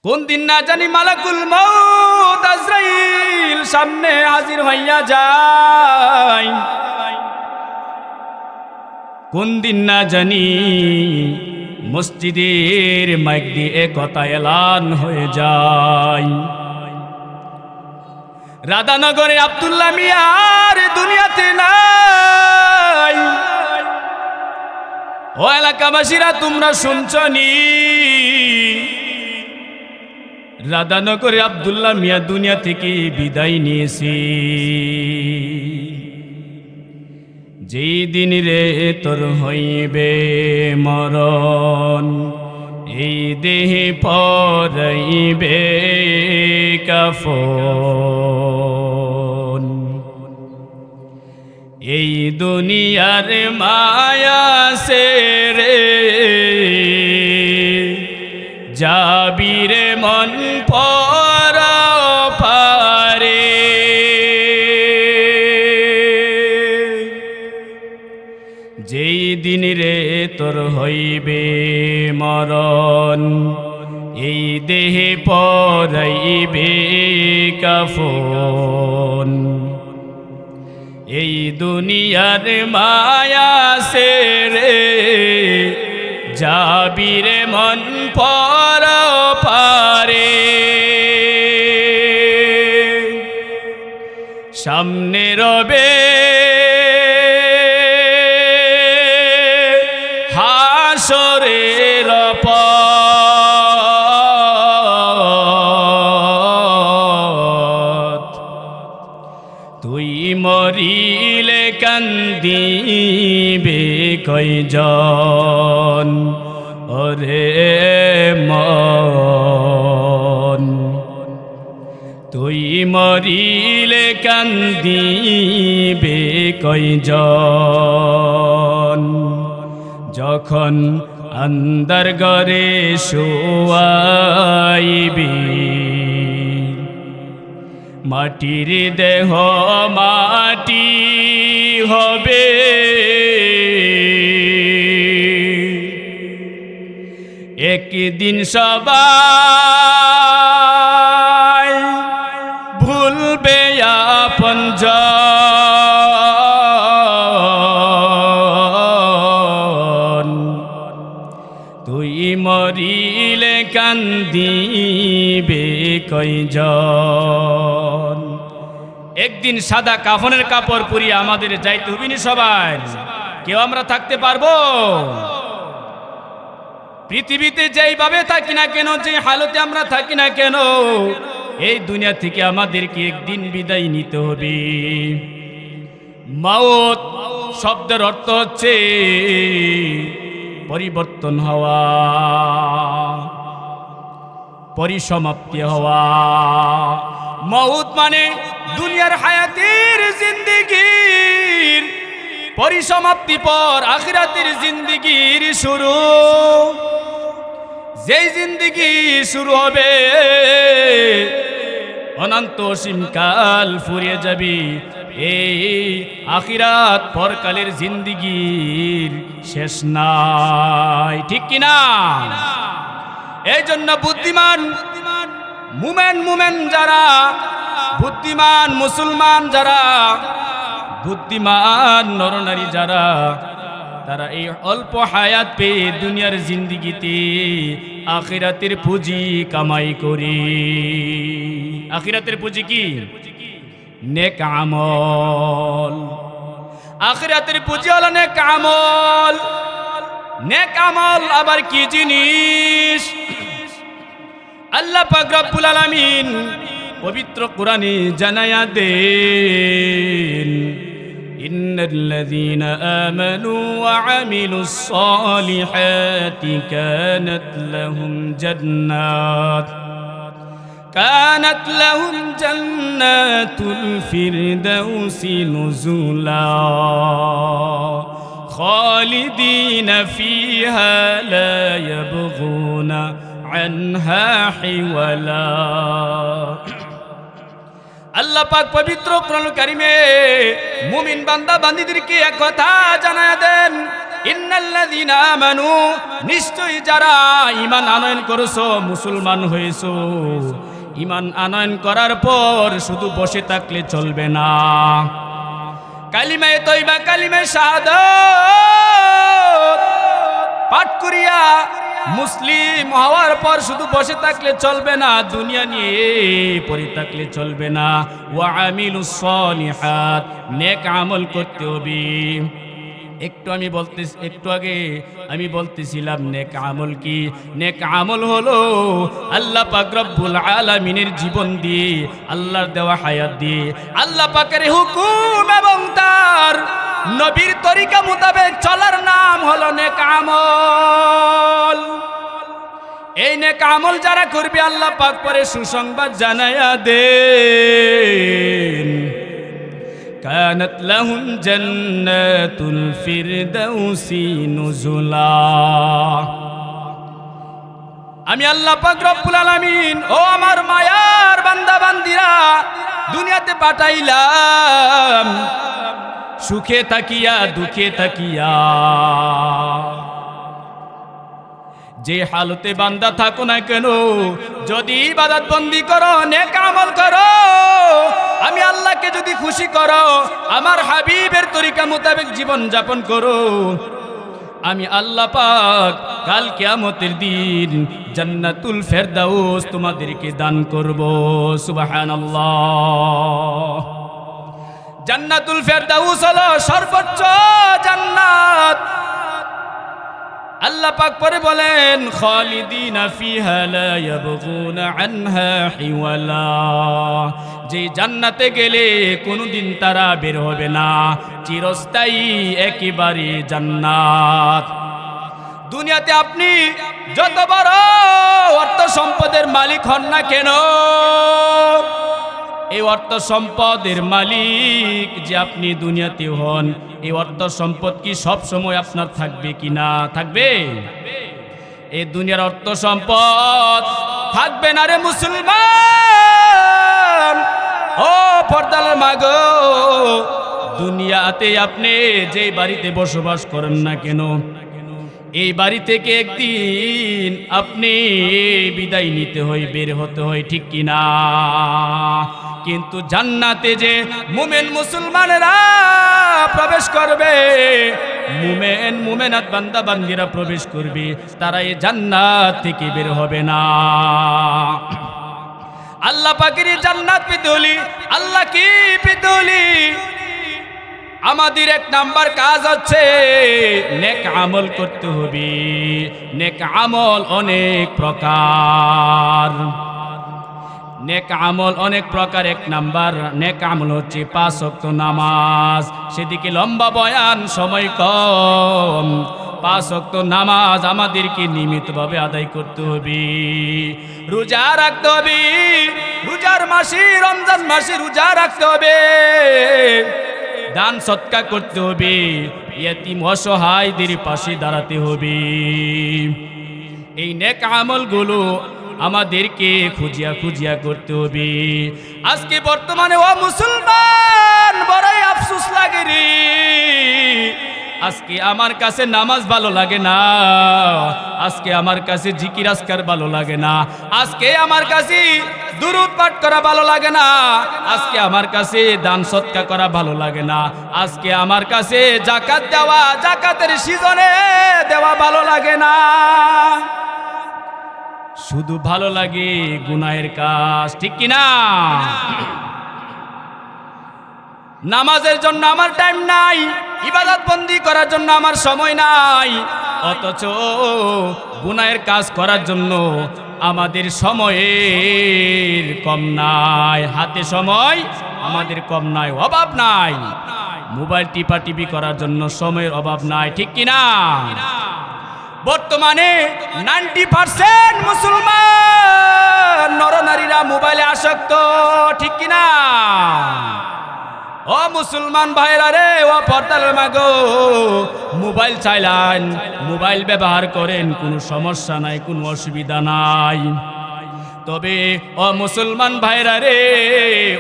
কোন দিন না জানি মালাকুল মউত আজরাইল সামনে হাজির হইয়া যায়। কোন দিন না জানি মসজিদের মাইক দিয়ে কথা এলান হয়ে যায়। রাধানগরে আব্দুল্লাহ মিয়ার দুনিয়াতে নাই। ও এলাকাবাসীরা তোমরা শুনছনি, রাধানগরে আব্দুল্লাহ মিয়া দুনিয়া থেকে বিদায় নিয়েছি। যেই দিন রে তোর হইবে মরণ, এই দেহে পরাইবে কাফন। এই দুনিয়ার মায়া সে রে যাবিরে মন পর পারে। যেই দিন রে তোর হইবে মরণ, এই দেহে পরাইবে কাফন। এই দুনিয়ার মায়া সে রে যাবিরে মন পর পারে। সামনে রবে হাসরের পথ, তুই মরিলে কান্দিবে কয়জন ওরে মন। তুই মরিলে কান্দিবে কয়জন, যখন আন্দার ঘরে শোয়াইবি। মাটির দেহ মাটি হবে, একদিন সবাই ভুলবে আপনজন। তুই মরিলে কান্দিবে কয়জন। একদিন সাদা কাফনের কাপড় পরিয়ে আমাদের যাইতে হবিনি সবাই। কেউ আমরা থাকতে পারবো? পৃথিবীতে যেইভাবে থাকি না কেন, যে হালতে আমরা থাকি না কেন, এই দুনিয়া থেকে আমাদেরকে একদিন বিদায় নিতে হবে। মাউত শব্দের অর্থ হচ্ছে পরিবর্তন হওয়া, পরিসমাপ্তি হওয়া। মাউত মানে দুনিয়ার হায়াতের জিন্দেগির পরিসমাপ্তি পর আখিরাতের জিন্দেগির শুরু। যেই জিন্দেগি শুরু হবে অনন্ত অসীমকাল ফুরিয়ে যাবে, এই আখিরাত পরকালের জিন্দেগির শেষ নাই, ঠিক কিনা? এই জন্য বুদ্ধিমান মুমেন যারা, বুদ্ধিমান মুসলমান যারা, বুদ্ধিমান নরনারী যারা, তারা এই অল্প হায়াত পেয়ে দুনিয়ার জিন্দিগিতে আখিরাতের পুঁজি কামাই করি। আখিরাতের পুঁজি কি? নেক আমল। আখিরাতের পুঁজি হলো নেক আমল। নেক আমল আবার কি জিনিস? আল্লাহ পাক রব্বুল আলামিন পবিত্র কোরআনে জানায়া দেন, ইন্নাল্লাযীনা আমানু ওয়া আমিলুস সালিহাতি কানাত লাহুম জান্নাতুল ফিরদাউসি নুজুলা খালিদিনা ফিহা লা ইয়াবগুনা আনহা হিওয়ালা। আল্লাহ পাক পবিত্র কোরআনুল কারীমে মুমিন বান্দা বান্দীদেরকে এক কথা জানায়া দেন, ইন্নাল্লাযীনা আমানু, নিশ্চয়ই যারা ঈমান আনয়ন করেছো, মুসলমান হয়েছো, ঈমান আনয়ন করার পর শুধু বসে থাকলে চলবে না। কালিমায়ে তয়বা, কালিমায়ে শাহাদাত পাঠ করিয়া মুসলিম হওয়ার পর শুধু বসে থাকলে চলবে না, দুনিয়া নিয়ে পড়ে থাকলে চলবে না। ওয়া আমিলুস সলিহাত, নেক আমল করতে হবে। একটু আগে আমি বলতেছিলাম নেক আমল কি? নেক আমল হলো আল্লাহ পাক রব্বুল আলামিনের জীবন দিয়ে, আল্লাহর দেওয়া হায়াত দিয়ে, আল্লাহ পাকের হুকুম এবং তার নবীর তরিকা মোতাবেক চলার নাম হলো নেক আমল। এই নেক আমল যারা করবে আল্লাহ পাক পরে সুসংবাদ জানায়া দেন, কানাত লাহুম জান্নাতুল ফিরদাউসি নুজুলা। আমি আল্লাহ পাক রব্বুল আলামিন ও আমার মায়ার বান্দা বান্দিরা দুনিয়াতে পাঠাইলাম সুখে থাকিয়া দুঃখে থাকিয়া। যে হালতে বান্দা থাকো না কেন, যদি ইবাদত বন্দি করো, নেক আমল করো, আমি আল্লাহকে যদি খুশি করো, আমার হাবিবের তরিকা মোতাবেক জীবন যাপন করো, আমি আল্লাহ পাক কাল কিয়ামতের দিন জান্নাতুল ফেরদাউস তোমাদেরকে দান করব। সুবহানাল্লাহ। জান্নাতুল ফেরদাউস হলো সর্বোচ্চ জান্নাত। আল্লাহ পাক পরে বলেন খালিদিনা ফিহা লা ইয়াবগুনা আনহা হিওয়ালা। যে জান্নাতে গেলে কোনোদিন তারা বের হবে না, চিরস্থায়ী একেবারে জান্নাত। দুনিয়াতে আপনি যত বড় অর্থ সম্পদের মালিক হন না কেন, এই অর্থ সম্পদের মালিক যে আপনি দুনিয়াতে হন, এই অর্থ সম্পদ কি সব সময় আপনার থাকবে কি না? থাকবে? এই দুনিয়ার অর্থ সম্পদ থাকবে না রে মুসলমান। ও পর্দার মাগো, দুনিয়াতে আপনি যে বাড়িতে বসবাস করেন না কেন, এই বাড়ি থেকে একদিন আপনি বিদায় নিতে হয়, বের হতে হয়, ঠিক কিনা? কিন্তু জান্নাতে যে মুমিন মুসলমানেরা প্রবেশ করবে, মুমিনাত বান্দা বান্দিরা প্রবেশ করবে, তারা এই জান্নাত থেকে বের হবে না। আল্লাহ পাকের জান্নাত পেতে হলে আল্লাহ কি পেতে হলে আমাদের এক নাম্বার কাজ হচ্ছে নেক আমল করতে হবে। নেক আমল অনেক প্রকার, নেক আমল অনেক প্রকার। এক নাম্বার নেক আমল হচ্ছে 5 ওয়াক্ত নামাজ। সেদিকে লম্বা বয়ান, সময় কম। 5 ওয়াক্ত নামাজ আমাদেরকে নিয়মিতভাবে আদায় করতে হবে। রোজা রাখতে হবে, রোজার মাসে রমজান মাসে রোজা রাখতে হবে। দান সৎকা করতে হবে, ইয়তিম অসহায়দের পাশে দাঁড়াতে হবে। এই নেক আমলগুলো আমাদেরকে খুঁজিয়া খুঁজিয়া করতে হবে। আজকে বর্তমানে ও মুসলমান বড়ই আফসোস লাগে রে, আজকে আমার কাছে নামাজ ভালো লাগে না, আজকে আমার কাছে জিকির আজকার ভালো লাগে না, আজকে আমার কাছে দুরূদ পাঠ করা ভালো লাগে না, আজকে আমার কাছে দান সৎকা করা ভালো লাগে না, আজকে আমার কাছে যাকাত দেওয়া, যাকাতের সিজনে দেওয়া ভালো লাগে না। শুধু ভালো লাগে গুনাহের কাজ, ঠিক কিনা? নামাজের জন্য আমার টাইম নাই, ইবাদত বন্দি করার জন্য আমার সময় নাই, অথচ গুনাহের কাজ করার জন্য আমাদের সময়ের কম নাই, হাতে সময় আমাদের কম নাই, অভাব নাই। মোবাইল টিপি করার জন্য সময়ের অভাব নাই, ঠিক কিনা? বর্তমানে 90% মুসলমান নরনারীরা মোবাইলে আসক্ত, ঠিক কিনা? ও মুসলমান ভাইরা রে, ও পর্দার মাগো, মোবাইল চাইলেন, মোবাইল ব্যবহার করেন, কোনো সমস্যা নাই, কোনো অসুবিধা নাই। তবে ও মুসলমান ভাইরা রে,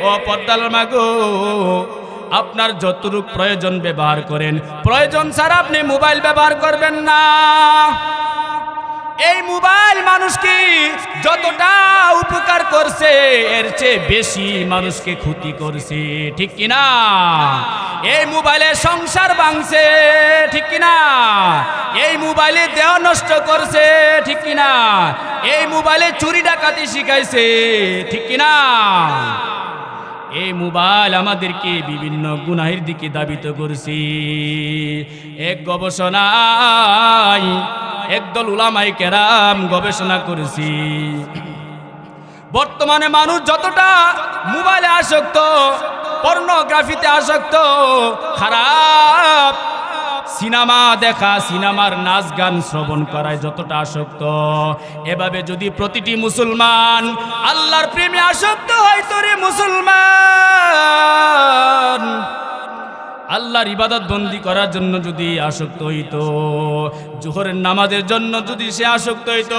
ও পর্দার মাগো, আপনার যতটুকু প্রয়োজন ব্যবহার করেন, প্রয়োজন ছাড়া আপনি মোবাইল ব্যবহার করবেন না। এই মোবাইল মানুষকে যতটা উপকার করছে এর চেয়ে বেশি মানুষকে ক্ষতি করছে, ঠিক কিনা? এই মোবাইলে সংসার ভাঙছে, ঠিক কিনা? এই মোবাইলে দেহ নষ্ট করছে, ঠিক কিনা? এই মোবাইলে চুরি ডাকাতি শিখাইছে, ঠিক কিনা? এই মোবাইল আমাদেরকে বিভিন্ন গুনাহের দিকে ধাবিত করছে। এক গবেষণায় একদল উলামায়ে কেরাম গবেষণা করেছি, বর্তমানে মানুষ যতটা মোবাইলে আসক্ত, পর্নোগ্রাফিতে আসক্ত, খারাপ সিনেমা দেখা, সিনেমার নাচ গান শ্রবণ করায় যতটা আসক্ত, এভাবে যদি প্রতিটি মুসলমান আল্লাহর প্রেমে আসক্ত হয়তো রে মুসলমান, আল্লাহর ইবাদত বন্দি করার জন্য যদি আসক্ত হইতো, জোহরের নামাজের জন্য যদি সে আসক্ত হইতো,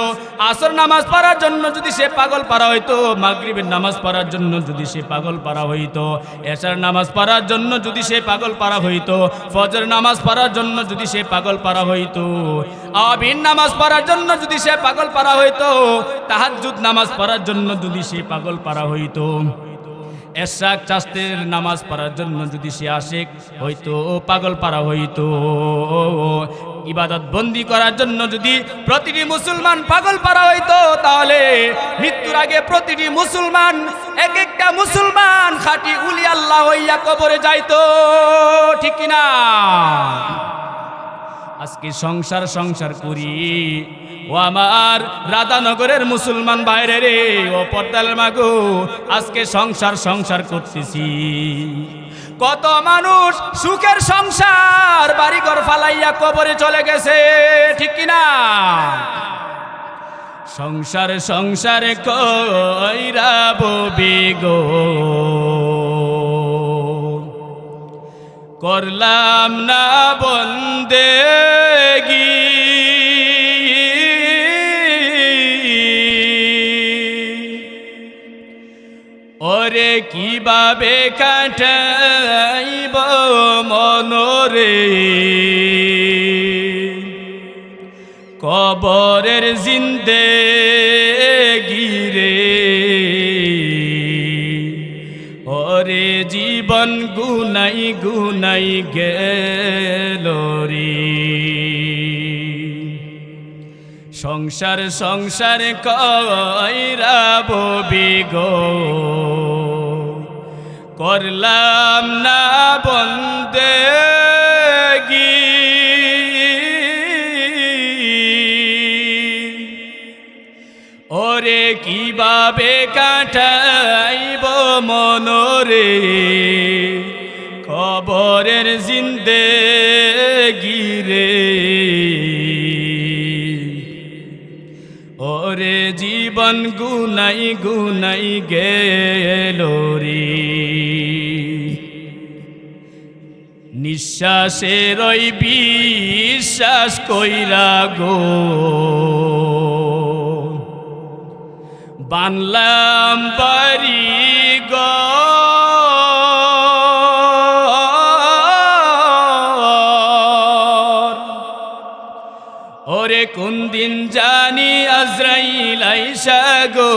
আসর নামাজ পড়ার জন্য যদি সে পাগল পারা হইতো, মাগরিবের নামাজ পড়ার জন্য যদি সে পাগল পারা হইতো, এশার নামাজ পড়ার জন্য যদি সে পাগল পারা হইতো, ফজর নামাজ পড়ার জন্য যদি সে পাগল পারা হইতো, আবিন নামাজ পড়ার জন্য যদি সে পাগল পারা হইতো, তাহাজ্জুদ নামাজ পড়ার জন্য যদি সে পাগল পারা হইতো, এশাক চাস্তের নামাজ পড়ার জন্য যদি সে আশেক হইতো, পাগল পারা হইতো, ইবাদত বন্দি করার জন্য যদি প্রতিটি মুসলমান পাগল পারা হইতো, তাহলে মৃত্যুর আগে প্রতিটি মুসলমান, এক একটা মুসলমান খাঁটি উলি আল্লাহ হইয়া কবরে যাইতো, ঠিক কিনা? আজকে সংসার সংসার করি, ও আমার রাধানগরের মুসলমান বাইরে রে, ও পর্দার মাগো, আজকে সংসার সংসার করতেছি। কত মানুষ সুখের সংসার বাড়িঘর ফালাইয়া কবরে চলে গেছে, ঠিক কিনা? সংসার সংসারে কইরা ববি গো, করলাম না বন্দেগি, ওরে কিভাবে কাটাইব মনরে, কবরের জিন্দেগি রে, ওরে জীবন গুনাই গুনাই গেল রে। সংসার সংসার কইরা ববি গো, করলাম না বন্দেগি, ওরে কিভাবে কাটাইব মনরে, কবরের জিন্দেগি রে, ওরে জীবন গুনাই গুনাই গেল রে। নিঃশ্বাসের ওই বিশ্বাস কইরা গো, বানলাম বাড়ি গো, ওরে কোন দিন জানি আজরাইল আইসা গো,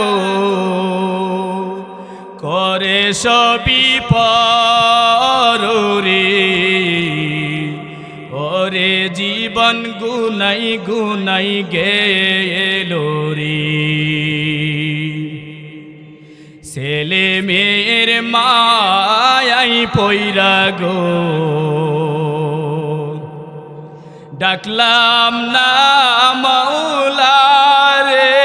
করে সবই পরে, ওরে জীবন গুনাই গুনাই গেল রে। ছেলে মেয়ের মায়াই পইরা গো, ডাকলাম না মাওলা রে,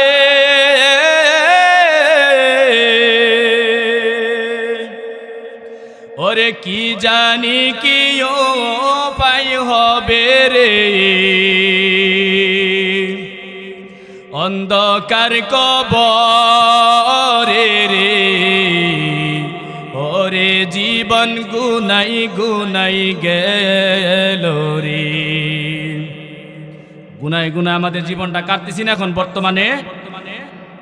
ওরে কি জানি কি উপায় হবে রে, অন্ধকার কবরে রে, ওরে জীবন গুনাই গুনাই গেল রে। গুনায় গুনায় আমাদের জীবনটা কাটতেছি না এখন বর্তমানে।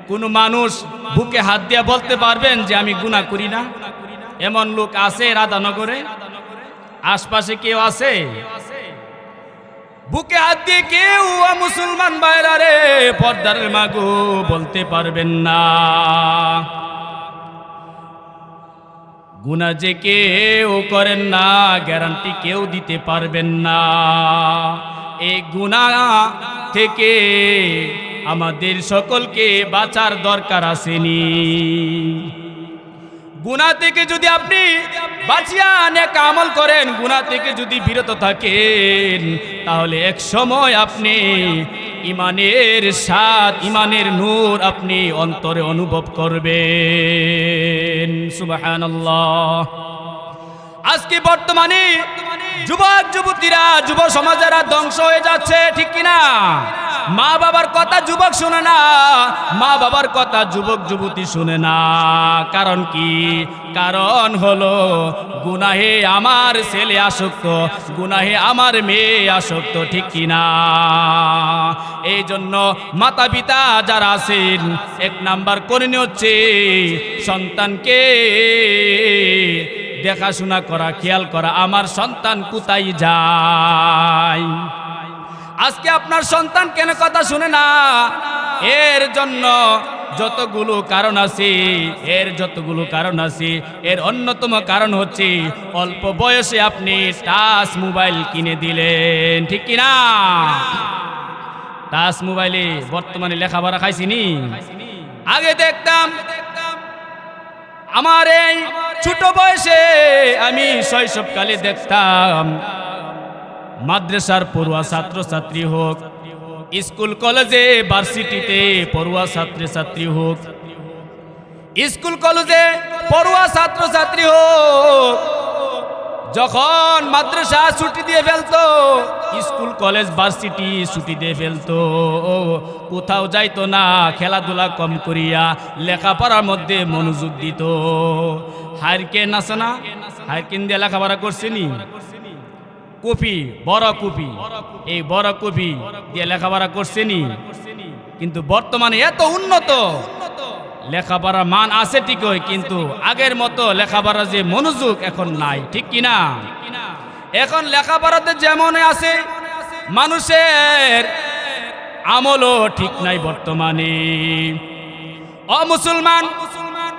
কোন মানুষ বুকে হাত দিয়ে বলতে পারবেন যে আমি গুনাহ করি না? এমন লোক আছে রাধানগরে? আশপাশে কেউ আছে? বুকে হাত দিয়ে কেউ মুসলমান ভাইরা রে পর্দার মাগো বলতে পারবেন না। গুনাহ যে কেউ করেন না গ্যারান্টি কেউ দিতে পারবেন না। এই গুনাহ থেকে আমাদের সকলকে বাঁচার দরকার আসেনি। গুনাহ থেকে যদি আপনি বাঁচিয়া নেক আমল করেন, গুনাহ থেকে যদি বিরত থাকেন, তাহলে এক সময় আপনি ইমানের স্বাদ, ইমানের নূর আপনি অন্তরে অনুভব করবেন। সুবহানাল্লাহ। আজকে বর্তমানে যুবক যুবতীরা, যুব সমাজেরা ধ্বংস হয়ে যাচ্ছে, ঠিক কিনা? মা বাবার কথা যুবক শুনে না, মা বাবার কথা যুবক যুবতী শুনে না। কারণ কি? কারণ হলো গুনাহে আমার ছেলে আসক্ত, গুনাহে আমার মেয়ে আসক্ত, ঠিক কিনা? এই জন্য মাতা পিতা যারা আছেন, এক নাম্বার করণীয় হচ্ছে সন্তানকে দেখাশোনা করা, খেয়াল করা, আমার সন্তান কোথায় যায়। আজকে আপনার সন্তান কেন কথা শুনে না? এর জন্য যতগুলো কারণ আছে, এর অন্যতম কারণ হচ্ছে অল্প বয়সে আপনি টাচ মোবাইল কিনে দিলেন, ঠিক কিনা? টাচ মোবাইলে বর্তমানে লেখাপড়া খাইছিনি। আগে দেখতাম আমার এই ছোট বয়সে, আমি শৈশবকালে দেখতাম মাদ্রাসার পড়ুয়া ছাত্রছাত্রী হোক, স্কুল কলেজে ভার্সিটিতে পড়ুয়া ছাত্রছাত্রী হোক, স্কুল কলেজে পড়ুয়া ছাত্রছাত্রী হোক, যখন মাদ্রাসা ছুটি দিয়ে ফেলতো, স্কুল কলেজ ভার্সিটি ছুটি দিয়ে ফেলতো, কোথাও যাইতো না, খেলাধুলা কম করিয়া লেখাপড়ার মধ্যে মনোযোগ দিত। হারকেন আছে না, হারকেন দিয়ে লেখাপড়া করছেনি। কপি, বড় কপি, এই বড় কপি দিয়ে লেখাপড়া করছেনি। কিন্তু বর্তমানে এত উন্নত, লেখাপড়ার মান আছে ঠিকই, কিন্তু আগের মতো লেখাপড়ার যে মনোযোগ এখন নাই, ঠিক কিনা? এখন লেখাপড়াতে যেমন আছে, মানুষের আমলও ঠিক নাই বর্তমানে। মুসলমান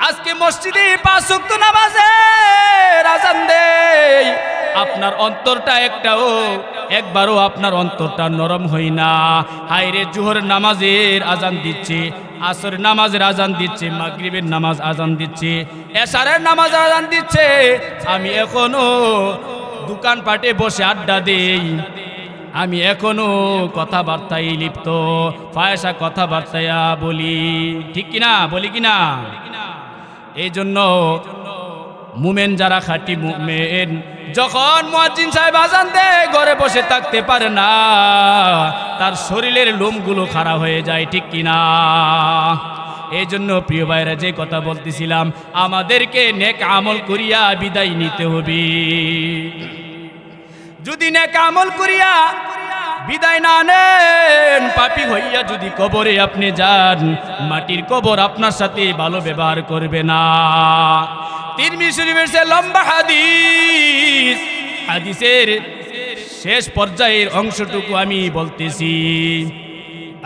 আজকে মসজিদে 5 ওয়াক্ত নামাজের আযান দেয়, আপনার অন্তরটা একবারও আপনার অন্তরটা নরম হয় না। হায়রে, জোহরের নামাজের আজান দিচ্ছে, আসরের নামাজের আজান দিচ্ছে, মাগরিবের নামাজ আজান দিচ্ছে, এশারের নামাজ আজান দিচ্ছে, আমি এখনো দোকানপাটে বসে আড্ডা দেই, আমি এখনো কথাবার্তায় লিপ্ত, ফায়সা কথাবার্তায় বলি, ঠিক কিনা? বলি কিনা? এই জন্য মুমেন যারা খাঁটি মুমেন, যখন মুয়াজ্জিন সাহেব আজান দেয় ঘরে বসে থাকতে পারে না, তার শরীরের লোমগুলো খাড়া হয়ে যায়, ঠিক কিনা? এই জন্য প্রিয় ভাইরা, যে কথা বলতেছিলাম, আমাদেরকে নেক আমল করিয়া বিদায় নিতে হবে। যদি নেক আমল করিয়া বিদায় না নেন, পাপী হইয়া যদি কবরে আপনি যান, মাটির কবর আপনার সাথে ভালো ব্যবহার করবে না। তিরমিজি শরীফের লম্বা হাদিস, হাদিসের শেষ পর্যায়ের অংশটুকু আমি বলতেছি।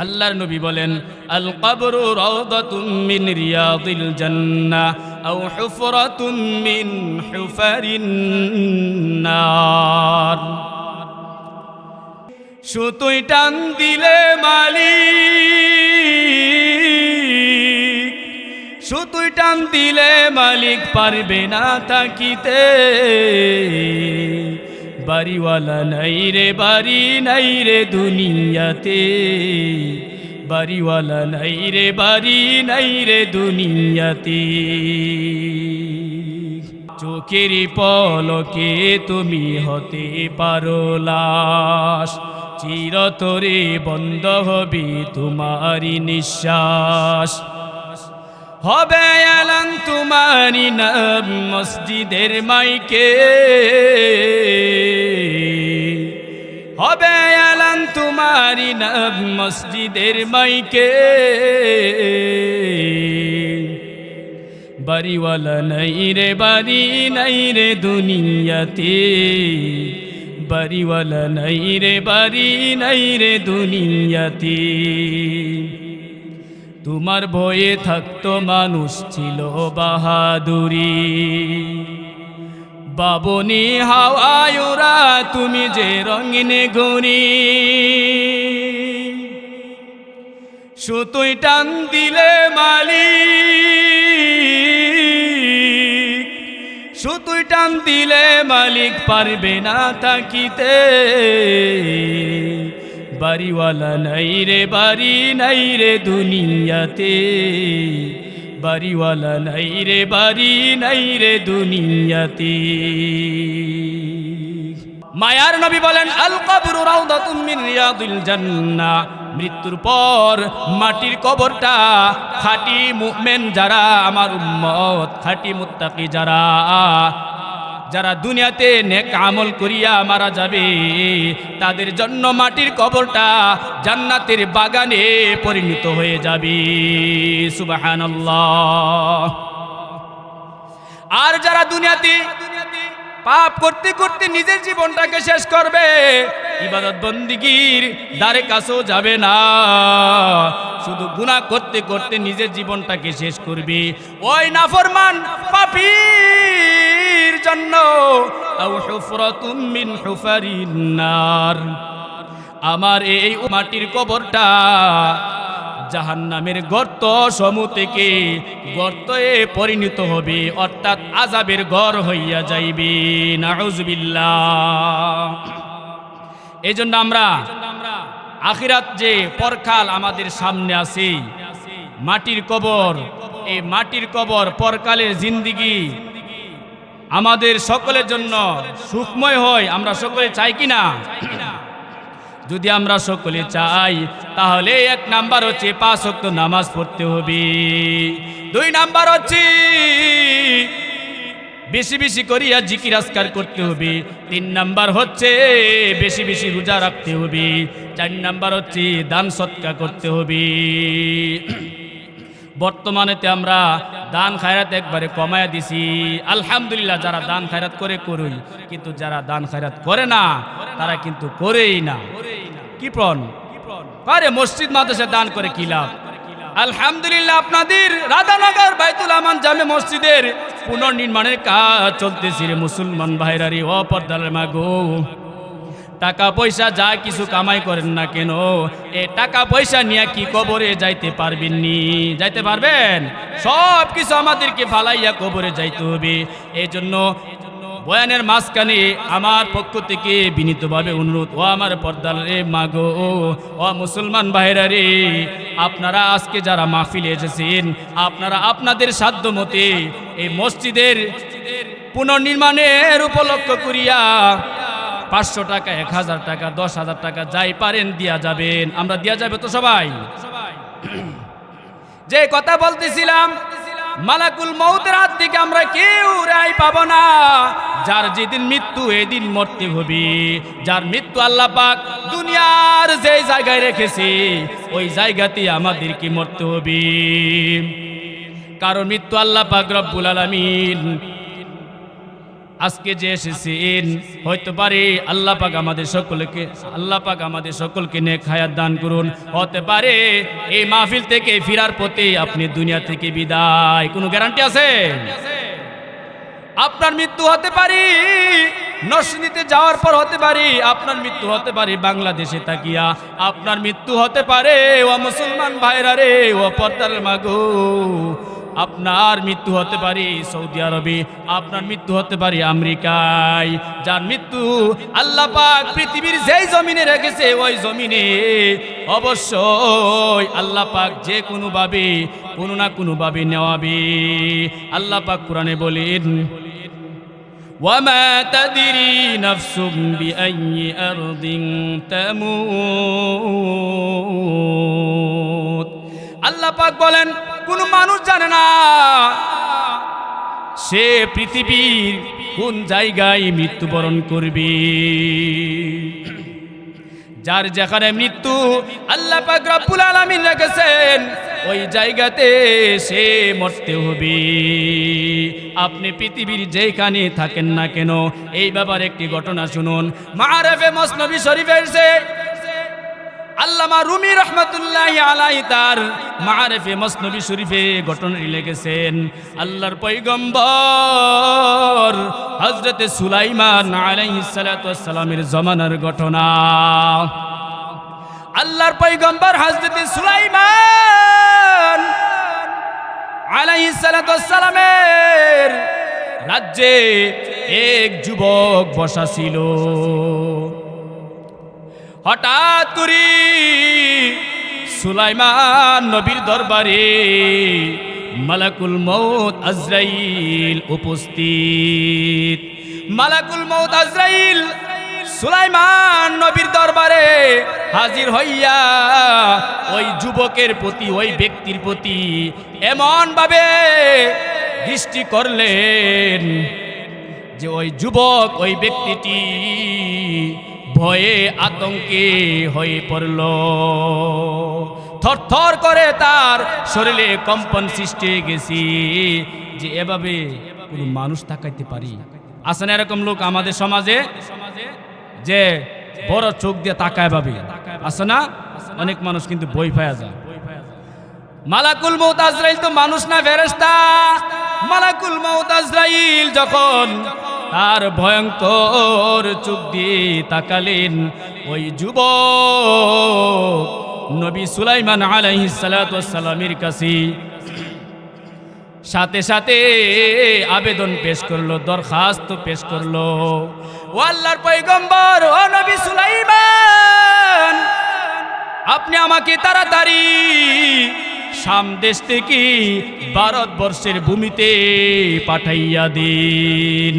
আল্লাহর নবী বলেন, আল কবরু রাউদাতুম মিন রিয়াদিল জান্নাহ আও হুফরাতুম মিন হুফারিন নার। সুতোয় টান দিলে মালিক, সুতোয় টান দিলে মালিক পারবে না থাকিতে। বাড়িওয়ালা নাই রে, বাড়ি নাই রে দুনিয়াতে, বাড়িওয়ালা নাই রে, বাড়ি নাই রে দুনিয়াতে। চোখের পলকে তুমি হতে পারো লাশ, চিরতরে বন্ধ হবে তোমারি নিঃশ্বাস। হবে এলান তোমারি নাম মসজিদের মাইকে, হবে এলান তোমারি নাম মসজিদের মাইকে। বাড়িওয়ালা নাই রে বাড়ি নাই রে দুনিয়াতে, বাড়িওয়ালা নাই রে বাড়ি নাই রে দুনিয়াতে। তোমার ভয়ে থাকতো মানুষ ছিল বাহাদুরি, বাবনি হাওয়ায় ওরা তুমি যে রঙিন ঘুরি। সুতোই টান দিলে মালিক, সুতোই টান দিলে মালিক পারবে না থাকিতে। বাড়িওয়ালা নাই রে বাড়ি নাই রে দুনিয়াতে, বাড়িওয়ালা নাই রে বাড়ি নাই রে দুনিয়াতে। মায়ার নবী বলেন আল কবরু রাউদাতুম মিন রিয়াদিল জান্নাহ, মৃত্যুর পর মাটির কবরটা খাঁটি মুমিন যারা আমার উম্মত, খাঁটি মুত্তাকি যারা, যারা দুনিয়াতে নেক আমল করিয়া মারা যাবে, তাদের জন্য মাটির কবরটা জান্নাতের বাগানে পরিণত হয়ে যাবে। সুবহানাল্লাহ। আর যারা দুনিয়াতে পাপ করতে করতে নিজের জীবনটাকে শেষ করবে, ইবাদত বন্দিগির দ্বারে কাছেও যাবে না, শুধু গুনাহ করতে করতে নিজের জীবনটাকে শেষ করবে, ওই নাফরমান পাপীর জন্য আও হুফরাতুম মিন হুফারিন নার, আমার এই মাটির কবরটা জাহান্নামের গর্ত সমূহ থেকে গর্তে পরিণত হবে, অর্থাৎ আযাবের ঘর হইয়া যাইবে। নাউযুবিল্লাহ। এই জন্য আমরা আখিরাত যে পরকাল আমাদের সামনে আছে, মাটির কবর, এই মাটির কবর পরকালের জিন্দিগি আমাদের সকলের জন্য সুখময় হয়, আমরা সকলে চাই কিনা? যদি আমরা সকলে চাই তাহলে এক নাম্বার হচ্ছে 5 ওয়াক্ত নামাজ পড়তে হবে, 2 নাম্বার হচ্ছে বেশি বেশি করিয়া জিকির আজকার করতে হবে, 3 নাম্বার হচ্ছে বেশি বেশি রোজা রাখতে হবে, 4 নাম্বার হচ্ছে দান সদকা করতে হবে। বর্তমানেতে আমরা দান খায়রাত একবারে কমায়া দিছি, আলহামদুলিল্লাহ। যারা দান খায়রাত করে করুই, কিন্তু যারা দান খায়রাত করে না তারা কিন্তু করেই না। কি প্রণ পারে মসজিদ মাদ্রাসা দান করে কি লাভ? আলহামদুলিল্লাহ, আপনাদের রাধানগর বাইতুল আমান জামে মসজিদের পুনর্নির্মাণের কাজ চলতেছে রে মুসলমান ভাইরা রে, অপরদার মাগো। টাকা পয়সা যা কিছু কামাই করেন না কেন, এ টাকা পয়সা নিয়ে কি কবরে যাইতে পারবেন নি? যাইতে পারবেন? সব কিছু আমাদেরকে ফালাইয়া কবরে যাইতে হবে। এই জন্য বয়ানের মাঝখানে আমার পক্ষ থেকে বিনীতভাবে অনুরোধ, ও আমার পর্দার রে মাগো, ও মুসলমান ভাইরা রে, আপনারা আজকে যারা মাহফিলে এসেছেন, আপনারা আপনাদের সাধ্য মতে এই মসজিদের পুনর্নির্মাণের উপলক্ষ করিয়া 500 টাকা, 1000 টাকা, 10,000 টাকা যাই পারেন দিয়া যাবেন। আমরা দিয়া যাবে তো সবাই? যে কথা বলতেছিলাম, মালাকুল মউতের হাত থেকে আমরা কেউ রেহাই পাবো না। যার যেদিন মৃত্যু এদিন মরতে হবে। যার মৃত্যু আল্লাহ পাক দুনিয়ার যে জায়গায় রেখেছে ওই জায়গাতে আমাদেরকে মরতে হবে। কারণ মৃত্যু আল্লাহ পাক রব্বুল আলামিন আজকে যে এসেছেন, হয়তো পারে আল্লাহ পাক আমাদের সকলকে নেক হায়াত দান করুন। হতে পারে এই মাহফিল থেকে ফিরার পথে আপনি দুনিয়া থেকে বিদায়, কোনো গ্যারান্টি আছে? আপনার মৃত্যু হতে পারে নরসিংদীতে যাওয়ার পর, হতে পারে আপনার মৃত্যু হতে পারে বাংলাদেশে তাকিয়া, আপনার মৃত্যু হতে পারে ও মুসলমান ভাইরা রে, ও পর্দার মাগো, আপনার মৃত্যু হতে পারে সৌদি আরবে, আপনার মৃত্যু হতে পারে আমেরিকায়। যার মৃত্যু আল্লাহ পাক পৃথিবীর যেই জমিনে রেখেছে ওই জমিনে অবশ্যই আল্লাহ পাক যে কোনোভাবে কোনো না কোনোভাবে নেওয়াবে। আল্লাহ পাক কোরআনে বলেন, ওয়ামা তাদরি নাফসুম বিআইয়ি আরদিন তামুত। আল্লাহ পাক বলেন, কোন মানুষ জানে না সে পৃথিবীর কোন জায়গায় মৃত্যুবরণ করবে। যার যেখানে মৃত্যু আল্লাহ পাক রব্বুল আলামিন রেখেছেন ওই জায়গাতে সে মরতে হবে। আপনি পৃথিবীর যেখানে থাকেন না কেন, এই ব্যাপারে একটি ঘটনা শুনুন। মাআরিফে মসনবী শরীফের সে আল্লামা রুমি রহমাতুল্লাহি আলাইহি তার মাআরিফে মসনবী শরীফে ঘটনাটি লিখেছেন। আল্লাহর পয়গম্বর হযরতে সুলাইমান আলাইহিস সালাতু ওয়াস সালামের জমানার ঘটনা। আল্লাহর পয়গম্বর হযরতে সুলাইমান আলাইহিস সালাতু ওয়াস সালামের রাজ্যে এক যুবক বসা ছিল। হঠাৎ করে সুলাইমান নবীর দরবারে মালাকুল মউত আজরাইল উপস্থিত। মালাকুল মউত আজরাইল সুলাইমান নবীর দরবারে হাজির হইয়া ওই যুবকের প্রতি, ওই ব্যক্তির প্রতি এমন ভাবে দৃষ্টি করলেন যে ওই যুবক, ওই ব্যক্তিটি ভয়ে আতঙ্কে হয়ে পড়ল। থরথর করে তার শরীরে কম্পন সৃষ্টি হয়ে গেছি যে এভাবে কোনো মানুষ তাকাইতে পারি? আছে না এরকম লোক আমাদের সমাজে, যে বড় চোখ দিয়ে তাকায় ভাবে? আছে না? অনেক মানুষ কিন্তু বই পাওয়া যায়। মালাকুল মউত আজরাইল তো মানুষ না, ফেরেশতা। মালাকুল মউত আজরাইল যখন তার ভয়ঙ্কর চোখ দিয়ে তাকালেন ওই যুবক নবী সুলাইমান আলাইহিস সালাতু ওয়াস সালামের কাছে, সাথে সাথে আবেদন পেশ করলো, দরখাস্ত পেশ করলো। ও আল্লাহর পয়গম্বর, ও নবী সুলাইমান, আপনি আমাকে তাড়াতাড়ি শাম দেশ থেকে ভারতবর্ষের ভূমিতে পাঠাইয়া দিন।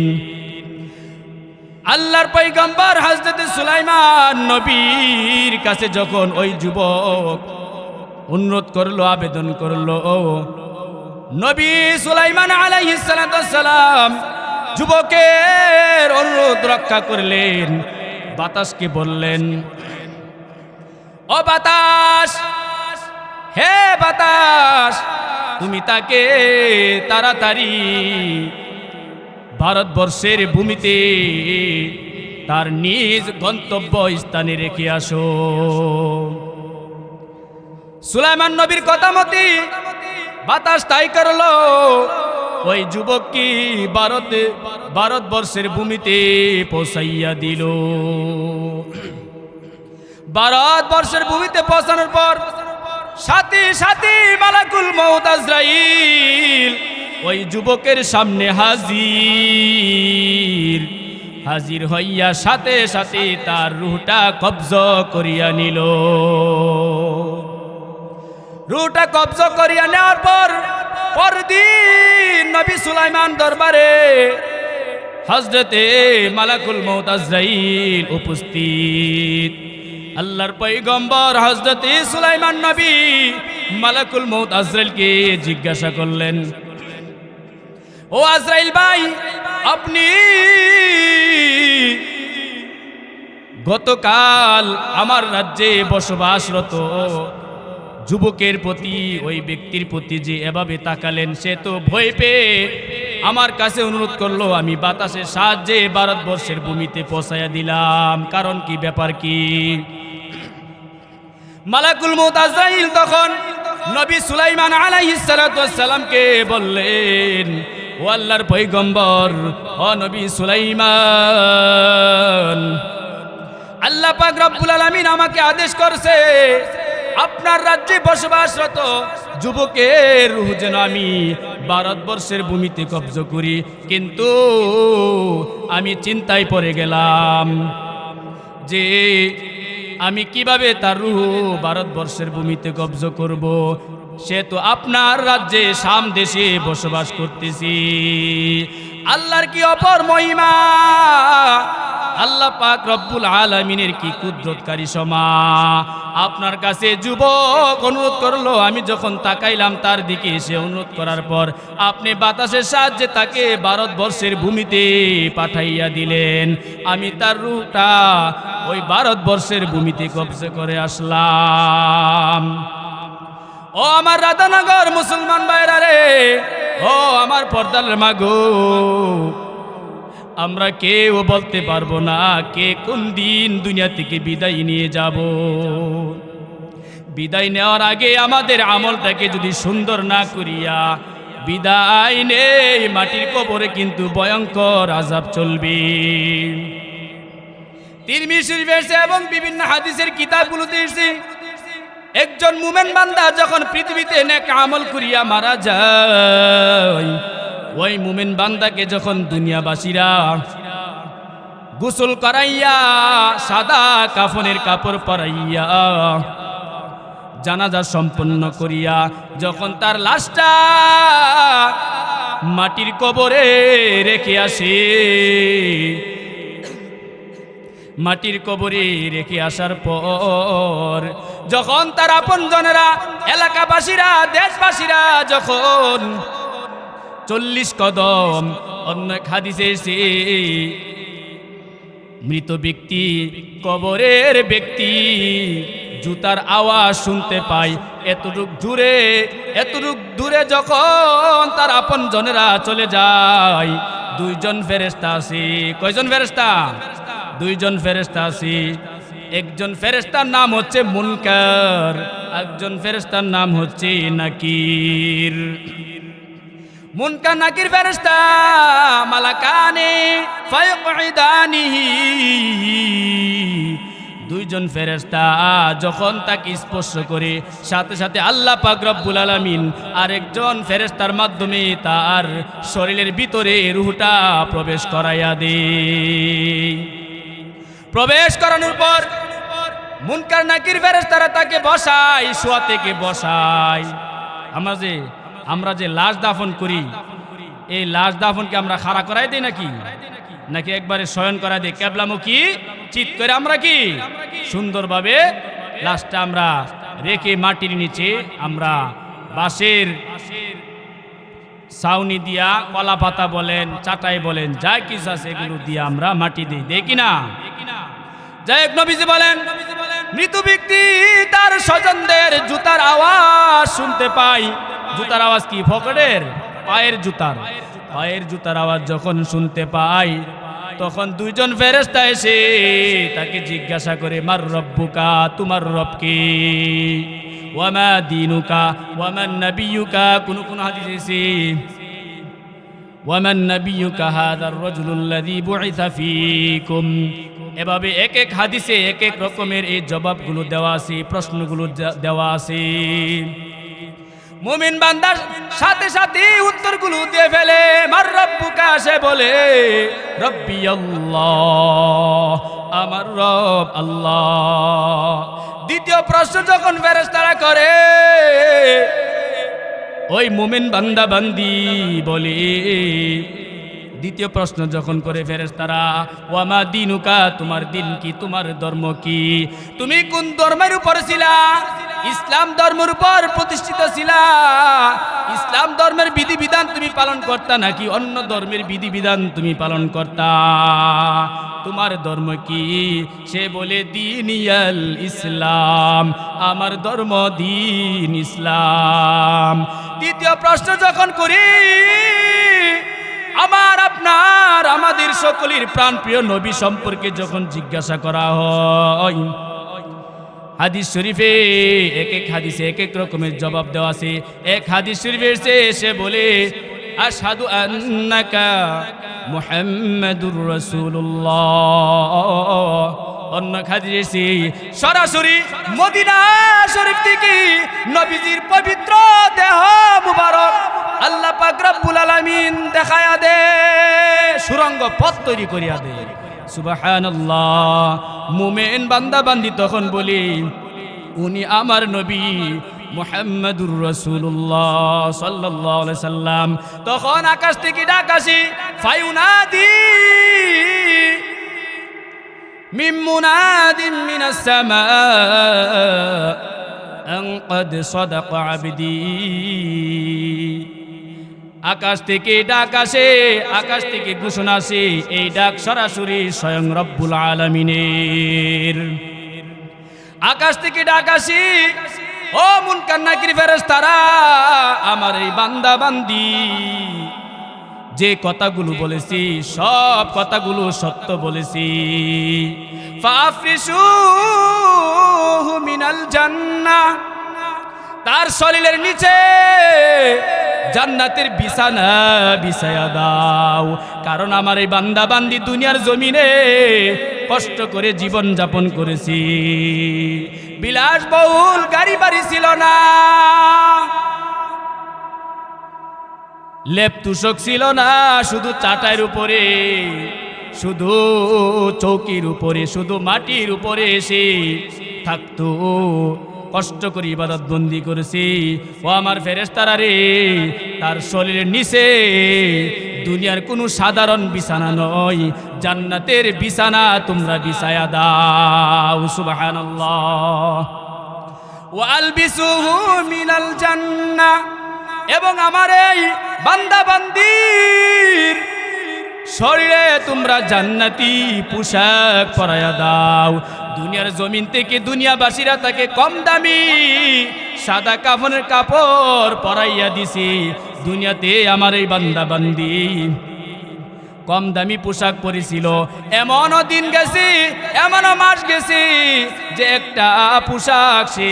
আল্লাহর পয়গম্বর হযরতে সুলাইমান নবীর কাছে যখন ওই যুবক অনুরোধ করলো, আবেদন করলো, নবী সুলাইমান আলাইহিস সালাতু ওয়াস সালাম যুবকের অনুরোধ রক্ষা করলেন। বাতাসকে বললেন, ও বাতাস, হে বাতাস, তুমি তাকে তাড়াতাড়ি ভারতবর্ষের ভূমিতে তার নিজ গন্তব্য স্থানে রেখে আসো। সুলাইমান নবীর কথা মতে বাতাস তাই করলো। ওই যুবক কি ভারতবর্ষের ভূমিতে পৌঁছাইয়া দিল। ভারতবর্ষের ভূমিতে পৌঁছানোর পর সাথে সাথে মালাকুল মউত আজরাইল ওই যুবকের সামনে হাজির হইয়া সাথে সাথে তার রূহটা কবজা করিয়া নিল। রূহটা কবজা করিয়া নেওয়ার পর পরদিন নবী সুলাইমান দরবারে হযরতে মালাকুল মউত আজরাইল উপস্থিত। আল্লাহর পয়গম্বর হযরতে সুলাইমান নবী মালাকুল মউত আজরাইলকে জিজ্ঞাসা করলেন, ও আজরাইল ভাই, আপনি গতকাল আমার রাজ্যে বসবাসরত যুবকের প্রতি, ওই ব্যক্তির প্রতি যে এভাবে তাকালেন, সে তো ভয় পেয়ে আমার কাছে অনুরোধ করলো, আমি বাতাসের সাহায্যে ভারতবর্ষের ভূমিতে পৌঁছাইয়া দিলাম। কারণ কি, ব্যাপার কি? মালাকুল মউত আজরাইল তখন নবী সুলাইমান আলাইহিস সালাতু ওয়াস সালামকে বললেন, ও আল্লাহর পয়গম্বর, ও নবী সুলাইমান, আল্লাহ পাক রব্বুল আলামিন আমাকে আদেশ করছে আপনার রাজ্যে বসবাসরত যুবকের রূহ যেন আমি ভারতবর্ষের ভূমিতে কবজা করি। কিন্তু আমি চিন্তায় পড়ে গেলাম যে আমি কিভাবে তার রূহ ভারতবর্ষের ভূমিতে কবজা করব। সে তো আপনার রাজ্যে শাম দেশে বসবাস করতেছি। আল্লাহর কি অপর মহিমা, আল্লাহ পাক রব্বুল আলামিনের কি কুদরতকারী সমা। আপনার কাছে যুবক অনুরোধ করলো, আমি যখন তাকাইলাম তার দিকে, সে অনুরোধ করার পর আপনি বাতাসের সাহায্যে তাকে ভারতবর্ষের ভূমিতে পাঠাইয়া দিলেন। আমি তার রূহটা ওই ভারতবর্ষের ভূমিতে কবজা করে আসলাম। ও আমার রাধানগর মুসলমান ভাইরা রে, ও আমার পর্দার মাগো, আমরা কেউ বলতে পারবো না কে কোন দিন দুনিয়া থেকে বিদায় নিয়ে যাব। বিদায় নেওয়ার আগে আমাদের আমলটাকে যদি সুন্দর না করিয়া বিদায় নেই, মাটির কবরে কিন্তু ভয়ঙ্কর আযাব চলবে। তিরমিজি শরীফে এসেছে এবং বিভিন্ন হাদিসের কিতাবগুলোতে এসেছে, একজন মুমিন বান্দা যখন পৃথিবীতে নেক আমল করিয়া মারা যায়, ওই মুমিন বান্দাকে যখন দুনিয়াবাসীরা গোসল করাইয়া সাদা কাফনের কাপড় পরাইয়া জানাজা সম্পন্ন করিয়া যখন তার লাশটা মাটির কবরে রেখে আসে, মাটির কবরে রেখে আসার পর যখন তার আপনজনেরা, এলাকাবাসীরা, দেশবাসীরা যখন 40 কদম, অন্য হাদিসে এসেছে মৃত ব্যক্তি, কবরের ব্যক্তি জুতার আওয়াজ শুনতে পায়, এতটুক দূরে যখন তার আপনজনেরা চলে যায়, 2 জন ফেরেশতা আছে। কয়জন ফেরেশতা? 2 জন ফেরেশতা আছে। একজন ফেরেশতার নাম হচ্ছে মুনকার, একজন ফেরেশতার নাম হচ্ছে নাকির। মুনকার নাকির ফেরেশতা মালাকানে ফায়কুইদানিহি, 2 জন ফেরেশতা যখন তাকে স্পর্শ করে, সাথে সাথে আল্লাহ পাক রব্বুল আলামিন আরেকজন ফেরেশতার মাধ্যমে তার শরীরের ভিতরে রূহটা প্রবেশ করাইয়া দেয়। প্রবেশ করানোর পর মুনকার নাকির ফেরেশতারা তাকে বসায়, শোয়া থেকে বসায়। আমরা যে লাশ দাফন করি, এই লাশ দাফনকে আমরা খাড়া করাই দিই নাকি একবারে শয়ন করা দিই, কেবলামুখী চিৎ করে আমরা কি সুন্দরভাবে লাশটা আমরা রেখে মাটির নিচে আমরা বাঁশের ছাউনি দিয়া, কলা পাতা বলেন, চাটাই বলেন, যা কিছু আছে এগুলো দিয়ে আমরা মাটি দিই, দেখি না? যাই হোক, নবীজি বলেন মৃত ব্যক্তি তার স্বজনদের জুতার আওয়াজ শুনতে পায়। জুতার আওয়াজ কি? ফকরের পায়ের জুতার আওয়াজ যখন শুনতে পায়, তখন 2 জন ফেরেশতা এসে তাকে জিজ্ঞাসা করে, মার রব্বুকা, তোমার রব কে? ওয়ামা দীনুকা ওয়ামান নাবিয়ুকা, কোন হাদিসে ওয়ামান নাবিয়ুকা হাযার রাজুলুল্লাযী বুইসা ফীকুম। এভাবে এক এক হাদিসে এক এক রকমের এই জবাবগুলো দেওয়া আছে, প্রশ্নগুলো দেওয়া আছে। মুমিন বান্দার সাথে সাথে উত্তরগুলো দিয়ে ফেলে। মার রব্বুকা, সে বলে রব্বি আল্লাহ, আমার রব আল্লাহ। দ্বিতীয় প্রশ্ন যখন ফেরেশতারা করে, ওই মুমিন বান্দা বান্দি বলে, দ্বিতীয় প্রশ্ন যখন করে ফেরেশতারা, ওয়ামা দীনুকা, তোমার দিন কি, তোমার ধর্ম কি, তুমি কোন ধর্মের উপর ছিলা? ইসলাম ধর্মের উপর প্রতিষ্ঠিত ছিলা? ইসলাম ধর্মের বিধিবিধান তুমি পালন করতা নাকি অন্য ধর্মের বিধিবিধান তুমি পালন করতা? তোমার ধর্ম কি? সে বলে দীনিয়াল ইসলাম, আমার ধর্ম দিন ইসলাম। তৃতীয় প্রশ্ন যখন করি, আমাদের সকলের প্রাণপ্রিয় নবী সম্পর্কে যখন জিজ্ঞাসা করা হয়, হাদিস শরীফে এক এক হাদিসে এক এক রকমের জবাব দেওয়া আছে। এক হাদিস শরীফে এসে বলে আশহাদু আন্নাকা মুহাম্মাদুর রাসূলুল্লাহ। অন্য হাদিসে সরাসরি মদিনা শরীফ থেকে নবীজির পবিত্র দেহ মুবারক আল্লাহ পাক রব্বুল আলামিন দেখায়া দে, সুরঙ্গ পথ তৈরি করিয়া দে। সুবহানাল্লাহ। মুমিন বান্দা বান্দি তখন বলি, উনি আমার নবী মুহাম্মাদুর রাসূলুল্লাহ সাল্লাল্লাহু আলাইহি সাল্লাম। তখন আকাশ থেকে ডাক আসি, ফায়ুনাদি মিন মুনাদিন মিনাস সামা আন ক্বাদ সাদাকা আবদি। আকাশ থেকে ডাক আসে, আকাশ থেকে ঘোষণা আসে, এই ডাক সরাসরি স্বয়ং রব্বুল আলামিনের। আকাশ থেকে ডাক আসি, ও ও মুনকার নাকির ফেরেশতারা, আমার এই বান্দা বান্দি যে কথাগুলো বলেছি সব কথাগুলো সত্য বলেছি। ফাফরিশুহু মিনাল জান্নাহ, তার শরীরের নিচে জান্নাতের বিছানা বিছায়া দাও। কারণ আমার এই বান্দা বান্দি দুনিয়ার জমিনে কষ্ট করে জীবন যাপন করেছি, বিলাসবহুল গাড়ি বাড়ি ছিল না, লেপ তুষক ছিল না, শুধু চাটাইয়ের উপরে, শুধু চৌকির উপরে, শুধু মাটির উপরে এসে থাকতো। কষ্ট করে ইবাদত বন্দি করেছি। ও আমার ফেরেশতারা রে, তার শরীরের নিচে দুনিয়ার কোনো সাধারণ বিছানা নয়, জান্নাতের বিছানা তোমরা বিছায়া দাও। সুবহানাল্লাহ। ওয়া আলবিসুহু মিনাল জান্নাহ, এবং আমার এই বান্দা বান্দির শরীরে তোমরা জান্নাতি পোশাক পরায়া দাও। দুনিয়ার জমিন থেকে দুনিয়াবাসীরা তাকে কম দামি সাদা কাফনের কাপড় পরাইয়া দিছি, দুনিয়াতে আমার এই বান্দা বান্দি কম দামি পোশাক পরেছিল। এমনও দিন গেছি, এমনও মাস গেছি যে একটা পোশাক সে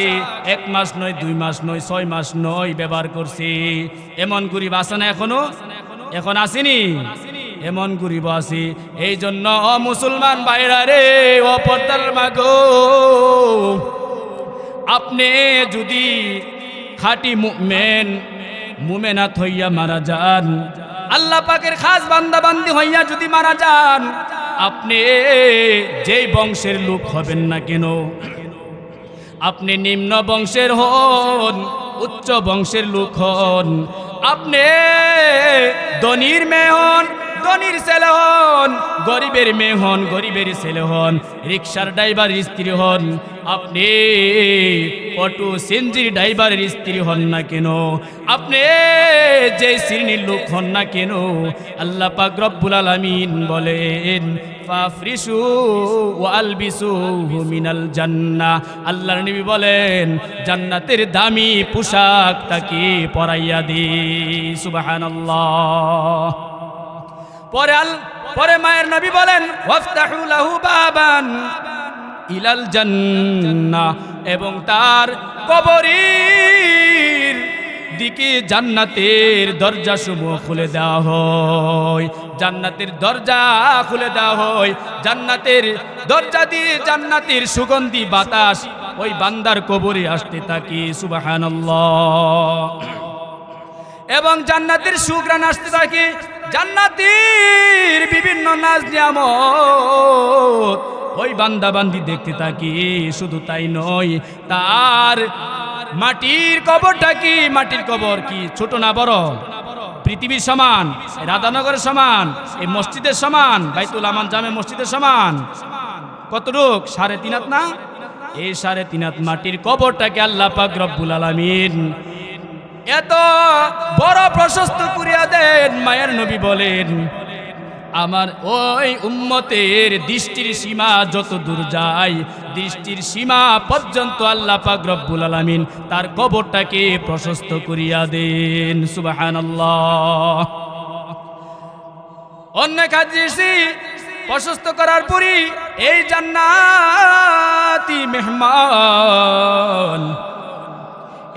1 মাস নয়, 2 মাস নয়, 6 মাস নয় ব্যবহার করছে। এমন গরিব আছে না এখনো? এখন আসেনি? এমন গরিব আছি। এই জন্য মুসলমান ভাইরা রে, ও পর্দার মাগো, আপনি যদি খাঁটি মুমেনাত হইয়া মারা যান, আল্লাহ পাকের খাস বান্দা বান্দি হইয়া যদি মারা যান, আপনি যেই বংশের লোক হবেন না কেন, আপনি নিম্ন বংশের হন, উচ্চ বংশের লোক হন, আপনি ধনীর মেয়ে হন, ধনীর ছেলে হন, গরিবের মেয়ে হন, গরিবের ছেলে হন, রিক্সার ড্রাইভারের স্ত্রী হন, আপনি অটো সিএনজির ড্রাইভারের স্ত্রী হন না কেন, আপনি যে শ্রেণীর লোক হন না কেন, আল্লাহ পাক রব্বুল আলামিন বলেন ফাফরিশু ওয়া আলবিসুহু মিনাল জান্নাহ। আল্লাহর নবী বলেন জান্নাতের দামি পোশাক তাকে পরাইয়া দি। সুবহানাল্লাহ। পরে মায়ের নবী বলেন ওয়াফতাহু লাহু বাবান ইলাল জান্নাহ, এবং তার কবরের দিকে জান্নাতের দরজা সমূহ খুলে দেওয়া হয়, জান্নাতের দরজা খুলে দেওয়া হয়। জান্নাতের দরজা দিয়ে জান্নাতের সুগন্ধি বাতাস ওই বান্দার কবরে আসতে থাকে। সুবহানাল্লাহ। এবং জান্নাতের সুঘ্রাণ আসতে থাকে, জান্নাতের বিভিন্ন নাজ নিয়ামত ওই বান্দা বান্দি দেখতে থাকি। শুধু তাই নয়, তার মাটির কবরটা কি, মাটির কবর কি ছোট না বড়? পৃথিবীর সমান, রাধানগরের সমান, এই মসজিদের সমান, বাইতুল আমান জামে মসজিদের সমান। কতটুক? 3.5 হাত না? এই 3.5 হাত মাটির কবরটাকে আল্লাহ পাক রব্বুল আলামিন এত বড় প্রশস্ত করিয়া দেন। মায়ের নবী বলেন আমার ওই উম্মতের দৃষ্টির সীমা যত দূর যায়, দৃষ্টির সীমা পর্যন্ত আল্লাহ পাক রব্বুল আলামিন তার কবরটাকে প্রশস্ত করিয়া দেন। সুবহানাল্লাহ। অন্য কাজে প্রশস্ত করার পরই এই জান্নাতি মেহমান,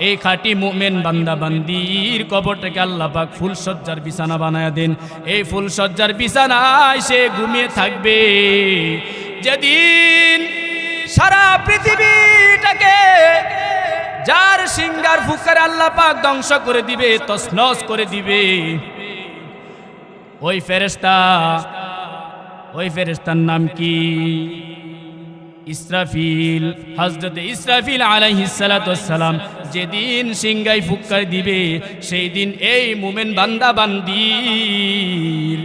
এই খাঁটি মুমিন বান্দা বান্দির কবরটাকে আল্লাহ পাক ফুলসজ্জার বিছানা বানায়া দেন। এই ফুলসজ্জার বিছানায় সে ঘুমিয়ে থাকবে। যেদিন সারা পৃথিবীটাকে যার সিঙ্গার ফুকার আল্লাহ পাক ধ্বংস করে দিবে, তছনছ করে দিবে, ওই ফেরেশতার নাম কি? ইসরাফিল। হযরত ইসরাফিল আলাইহিস সালাতু ওয়াস সালাম যেদিন সিংগাই ফুৎকার দিবে, সেই দিন এই মুমিন বান্দা বান্দির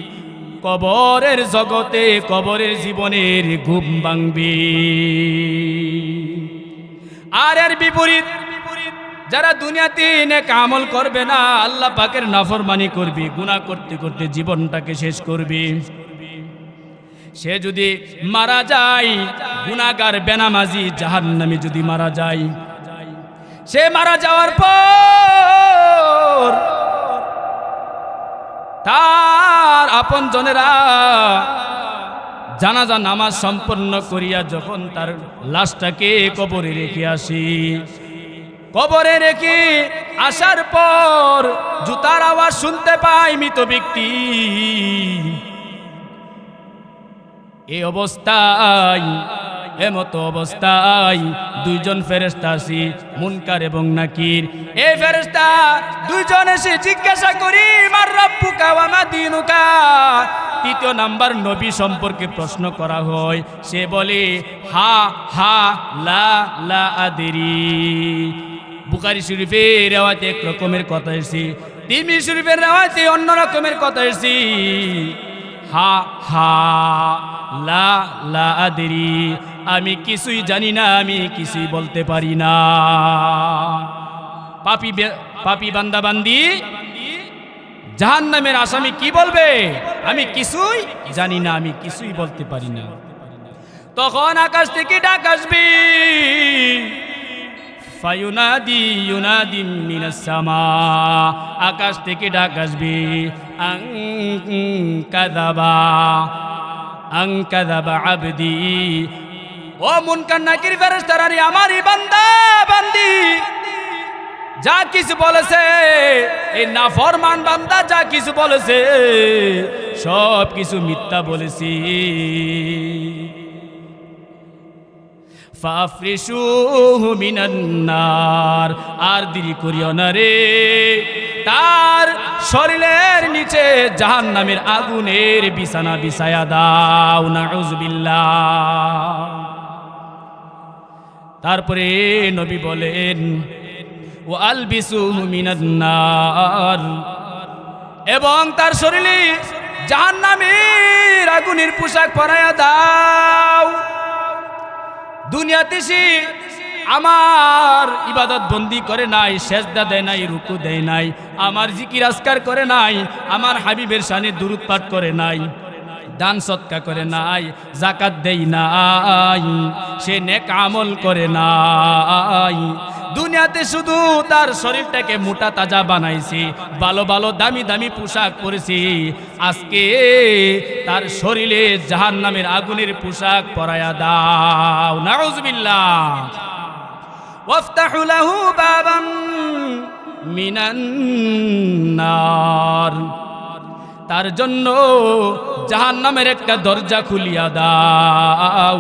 কবরের জগতে, কবরের জীবনের ঘুম ভাঙবে। আর এর বিপরীত যারা দুনিয়াতে নেক আমল করবে না, আল্লাহ পাকের নাফরমানি করবে, গুনাহ করতে করতে জীবনটাকে শেষ করবে, সে যদি মারা যায় গুনাহগার বেনামাজি জাহান্নামে যদি মারা যায়, সে মারা যাওয়ার পর তার আপনজনেরা জানাজা নামাজ সম্পন্ন করিয়া যখন তার লাশটাকে কবরে রেখে আসি, কবরে রেখে আসার পর জুতার আওয়াজ শুনতে পাই মৃত ব্যক্তি। এই অবস্থায়, এমতো অবস্থায় দুইজন ফেরেশতা আসি, মুনকার এবং নাকির। এই ফেরেশতা দুইজন এসে জিজ্ঞাসা করি মার রাব্বুকা ওয়া মা দীনুকা। তৃতীয় নাম্বার নবী সম্পর্কে প্রশ্ন করা হয়, সে বলে হা হা লা লা আদরি। বুখারী শরীফের রিওয়ায়াতে এক রকমের কথা এসেছে, তিরমিজি শরীফের রিওয়ায়াতে অন্য রকমের কথা এসেছে। হা হা লা লা আদরি, আমি কিছুই জানি না, আমি কিছুই বলতে পারি না। পাপী বান্দা বান্দি জাহান্নামের আসামি কি বলবে? আমি কিছুই জানি না, আমি কিছুই বলতে পারি না। তখন আকাশ থেকে ডাক আসবে, ফায়ুনাদি ইউনাদি মিনাস সামা, আকাশ থেকে ডাক আসবে, আং কাযাবা আবদি। ও মুনকার নাকির ফেরেশতারা, আমারই বান্দা বান্দি যা কিছু বলেছে, এই নাফরমান বান্দা যা কিছু বলেছে সব কিছু মিথ্যা বলেছি। ফাফরিশুহু মিনান নার, আর দেরি করিও না রে, তার শরীরের নিচে জাহান্নামের আগুনের বিছানা বিছায়া দাও। নাউযুবিল্লাহ। তারপরে নবী বলেন ও আলবিসুহু মিনান নার, এবং তার শরীরে জাহান্নামের আগুনের পোশাক পরায়া দাও। দুনিয়াতে সে আমার ইবাদত বন্দি করে নাই, সেজদা দেয় নাই, রুকু দেয় নাই, আমার জিকির আজকার করে নাই, আমার হাবিবের শানে দুরূদ পাঠ করে নাই, দান সৎকা করে নাই, যাকাত দেই নাই, সে নেক আমল করে নাই। দুনিয়াতে শুধু তার শরীরটাকে মোটা তাজা বানাইছি, ভালো ভালো দামি দামি পোশাক পরেছি, আজকে তার শরীরে জাহান্নামের আগুনের পোশাক পরায়া দাও। নাউযুবিল্লাহ। ওয়াফতাহু লাহু বাবাম মিনান নার, তার জন্য জাহান্নামের একটা দরজা খুলিয়া দাও।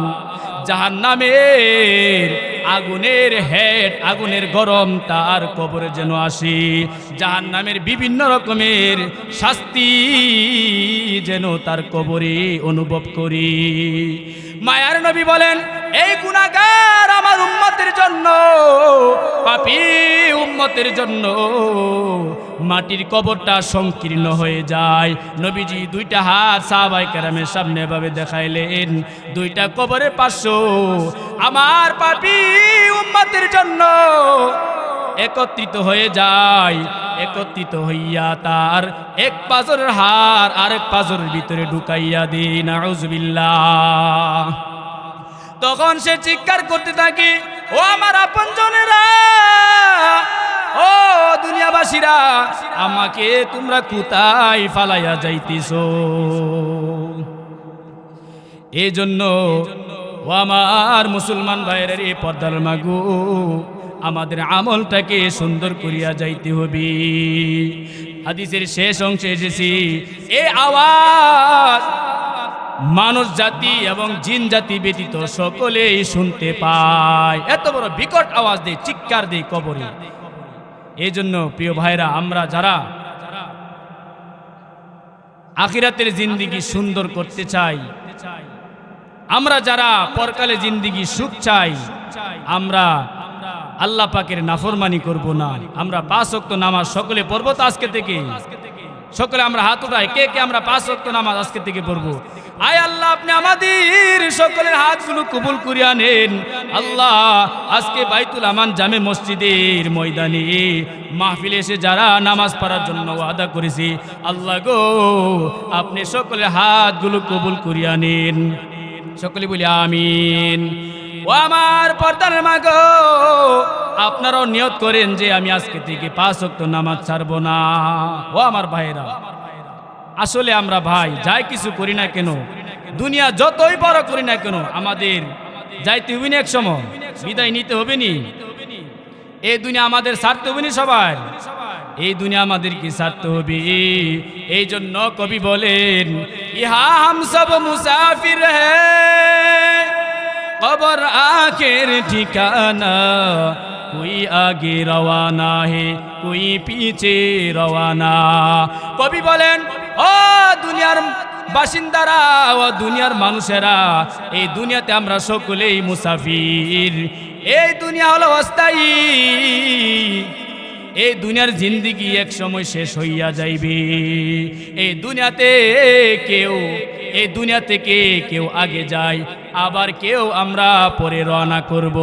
জাহান্নামের আগুনের হেড, আগুনের গরম তার কবরে যেন আসে, জাহান্নামের বিভিন্ন রকমের শাস্তি যেন তার কবরে অনুভব করি। মায়ার নবী বলেন এই গুনাহগার আমার উম্মতের জন্য, পাপী উম্মতের জন্য মাটির কবরটা সংকীর্ণ হয়ে যায়। নবীজি দুইটা হাত সাহাবায়ে কেরামের সামনে এভাবে দেখাইলেন, দুইটা কবরের পাশে আমার পাপী উম্মতের জন্য একত্রিত হয়ে যায়। একত্রিত হইয়া তার এক পাজরের হার আরেক পাজরের ভিতরে ঢুকাইয়া দেয়। নাউযুবিল্লাহ। তখন সে চিৎকার করতে থাকে, ও আমার আপনজনেরা, ও দুনিয়াবাসীরা, আমাকে তোমরা কোথায় ফালাইয়া যাইতেছো? এই জন্য ও আমার মুসলমান ভাইয়ের এই পর্দার মাগো, আমাদের আমলটাকে সুন্দর করিয়া যাইতে হবে। হাদিসের শেষ অংশে এসেছি, এই আওয়াজ মানুষ জাতি এবং জিন জাতি ব্যতীত সকলেই শুনতে পায়। এত বড় বিকট আওয়াজ দেয়, চিৎকার দেয় কবরে। এই জন্য প্রিয় ভাইরা, আমরা যারা আখিরাতের জিন্দেগি সুন্দর করতে চাই, আমরা যারা পরকালে জিন্দেগি সুখ চাই, আমরা আল্লাহ পাকের নাফরমানি করব না। আমরা 5 ওয়াক্ত নামাজ সকলে পড়ব তো আজকে থেকে। সকলে আমরা হাত উঠাই, কে কে আমরা 5 ওয়াক্ত নামাজ আজকে থেকে পড়ব। আয় আল্লাহ, আপনি আমাদের সকলের হাতগুলো কবুল করিয়া নেন। আল্লাহ, আজকে বাইতুল আমান জামে মসজিদের ময়দানে মাহফিলে এসে যারা নামাজ পড়ার জন্য ওয়াদা করেছি, আল্লাহ গো, আপনি সকলের হাতগুলো কবুল করিয়া নেন। সকলে বলি আমিন। ও আমার পর্দার মা গো, আপনারাও নিয়ত করেন যে আমি আজকে থেকে 5 ওয়াক্ত নামাজ ছাড়বো না। ও আমার ভাইরা, আসলে আমরা ভাই যাই কিছু করি না কেন, দুনিয়া যতই বড় করি না কেন, আমাদের যাইতে হবে না, এক সময় বিদায় নিতে হবে নি। এই দুনিয়া আমাদের ছাড়তে হবে না, সবার এই দুনিয়া আমাদেরকে ছাড়তে হবে। এই জন্য কবি বলেন, ইহা হাম সব মুসাফির হ্যায়, কবর আখের ঠিকানা, কোই আগে রওয়ানা হে কোই পিছে রওয়ানা। কবি বলেন, ও দুনিয়ার বাসিন্দারা, ও দুনিয়ার মানুষেরা, এই দুনিয়াতে আমরা সকলেই মুসাফির। এই দুনিয়া হলো অস্থায়ী, এই দুনিয়ার জিন্দিগি এক সময় শেষ হইয়া যাইবে। এই দুনিয়া থেকে কেউ আগে যায়, আবার কেউ আমরা পরে রওনা করব,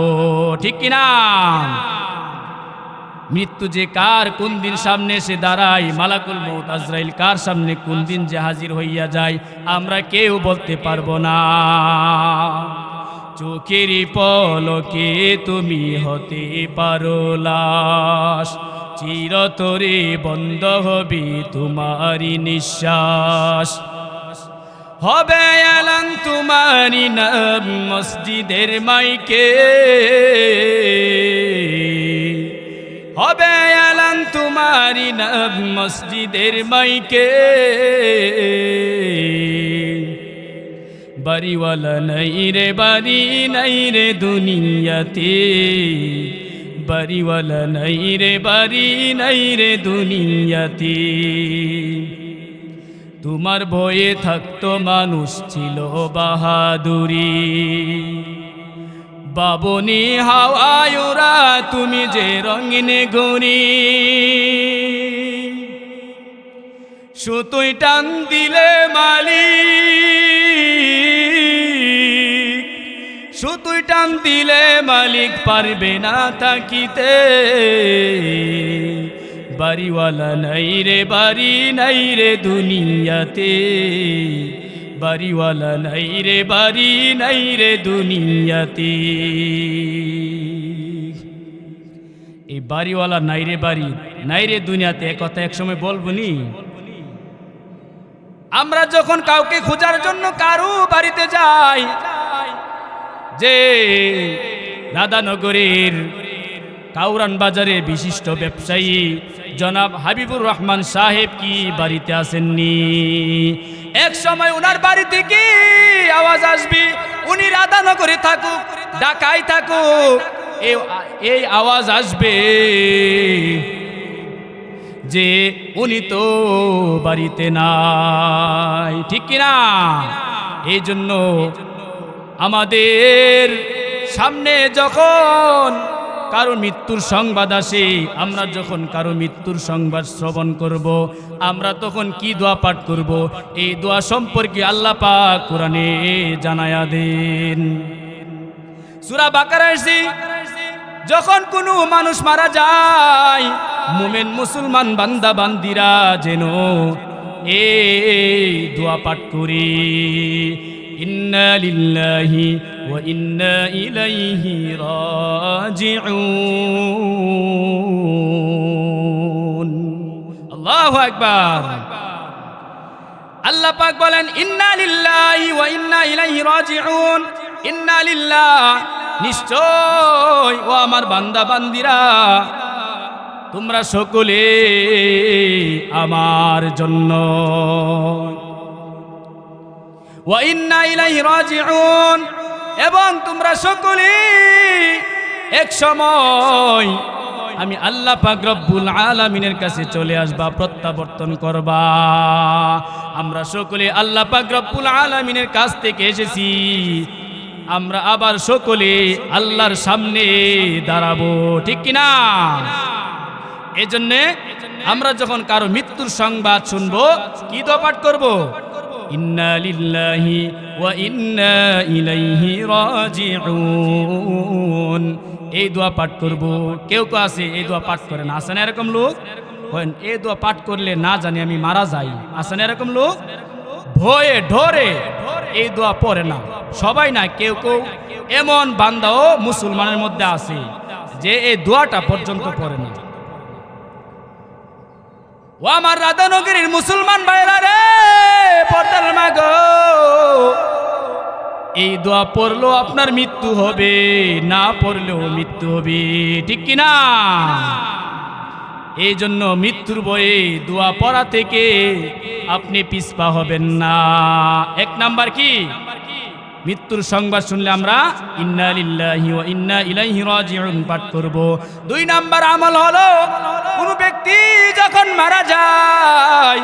ঠিক কিনা? মৃত্যু যে কার কোন দিন সামনে এসে দাঁড়ায়, মালাকুল মউত আজরাইল কার সামনে কোন দিন যে হাজির হইয়া যায়, আমরা কেউ বলতে পারবো না। চোখের পলকে তুমি হতে পারো লাশ, চিরতরে বন্ধ হবে তোমারি নিঃশ্বাস। হবে এলান তোমারি নাম মসজিদের মাইকে, হবে এলান তোমারি নাম মসজিদের মাইকে। বাড়িওয়ালা নাই রে বাড়ি নাই রে দুনিয়াতে, বাড়িওয়ালা নাই রে বাড়ি নাই রে দুনিয়াতে। তোমার ভয়ে থাকতো মানুষ ছিল বাহাদুরি, বাবনি হাওয়ায় ওরা তুমি যে রঙিন ঘুরি। সুতোয় টান দিলে মালিক, সুতোয় টান দিলে মালিক পারবে না থাকিতে। বাড়িওয়ালা নাই রে বাড়ি নাই রে দুনিয়াতে, বাড়িওয়ালা নাই রে বাড়ি নাই রে দুনিয়াতে। এই বাড়িওয়ালা নাই রে বাড়ি নাই রে দুনিয়াতে কথা এক সময় বলবো নি। আমরা যখন কাউকে খোঁজার জন্য কারো বাড়িতে যাই, যে রাধানগরের কাউরান বাজারে বিশিষ্ট ব্যবসায়ী জনাব হাবিবুর রহমান সাহেব কি বাড়িতে আসেননি? এক সময় উনার বাড়ি থেকে আওয়াজ আসবে, উনি রাধানগরে থাকুক ঢাকায় থাকুক, এই আওয়াজ আসবে যে উনি তো বাড়িতে নাই, ঠিক কিনা? এই জন্য আমাদের সামনে যখন কারো মৃত্যুর সংবাদ আসে, আমরা যখন কারো মৃত্যুর সংবাদ শ্রবণ করব, আমরা তখন কি দোয়া পাঠ করব? এই দোয়া সম্পর্কে আল্লাহ পাক কোরআনে জানায়া দেন। সূরা বাকারায় আছে, যখন কোনো মানুষ মারা যায়, মুমিন মুসলমান বান্দা বান্দিরা যেন এই দোয়া পাঠ করি, ইন্না লিল্লাহি ওয়া ইন্না ইলাইহি রাজিউন। আল্লাহু আকবার। আল্লাহ পাক বলেন, ইন্না লিল্লাহি ওয়া ইন্না ইলাইহি রাজিউন। ইন্না লিল্লাহ, নিশ্চয় ও আমার বান্দা বান্দিরা, তোমরা সকলে আমার জন্য, ওয়া ইন্না ইলাইহি রাজিউন, এবং তোমরা সকলে এক সময় আমি আল্লাহ পাক রব্বুল আলামিনের কাছে চলে আসবা, প্রত্যাবর্তন করবা। আমরা সকলে আল্লাহ পাক রব্বুল আলামিনের কাছ থেকে এসেছি, আমরা আবার সকলে আল্লাহর সামনে দাঁড়াবো, ঠিক কিনা? এই জন্যে আমরা যখন কারো মৃত্যুর সংবাদ শুনবো, কি দোয়া পাঠ করবো? ইন্না লিল্লাহি ওয়া ইন্না ইলাইহি রাজিউন। এই দোয়া পাঠ করব। কেউ কেউ আছে এই দোয়া পাঠ করে না, আছে না এরকম লোক? এই দোয়া পাঠ করলে না জানি আমি মারা যাই, আছে না এরকম লোক? ভয়ে ডরে এই দোয়া পড়ে না, সবাই না, কেউ কেউ এমন বান্দাও মুসলমানের মধ্যে আছে যে এই দোয়াটা পর্যন্ত পড়ে না। ও আমার রাধানগরীর মুসলমান ভাইরা রে, পর্দার মা গো, এই দোয়া পড়লেও আপনার মৃত্যু হবে, না পড়লেও মৃত্যু হবে, ঠিক কিনা? এই জন্য মৃত্যুর ভয়ে দোয়া পড়া থেকে আপনি পিছপা হবেন না। এক নাম্বার কি? মৃত্যুর সংবাদ শুনলে আমরা ইন্না লিল্লাহি ওয়া ইন্না ইলাইহি রাজিউন পাঠ করব। 2 নাম্বার আমল হলো, কোন ব্যক্তি যখন মারা যায়,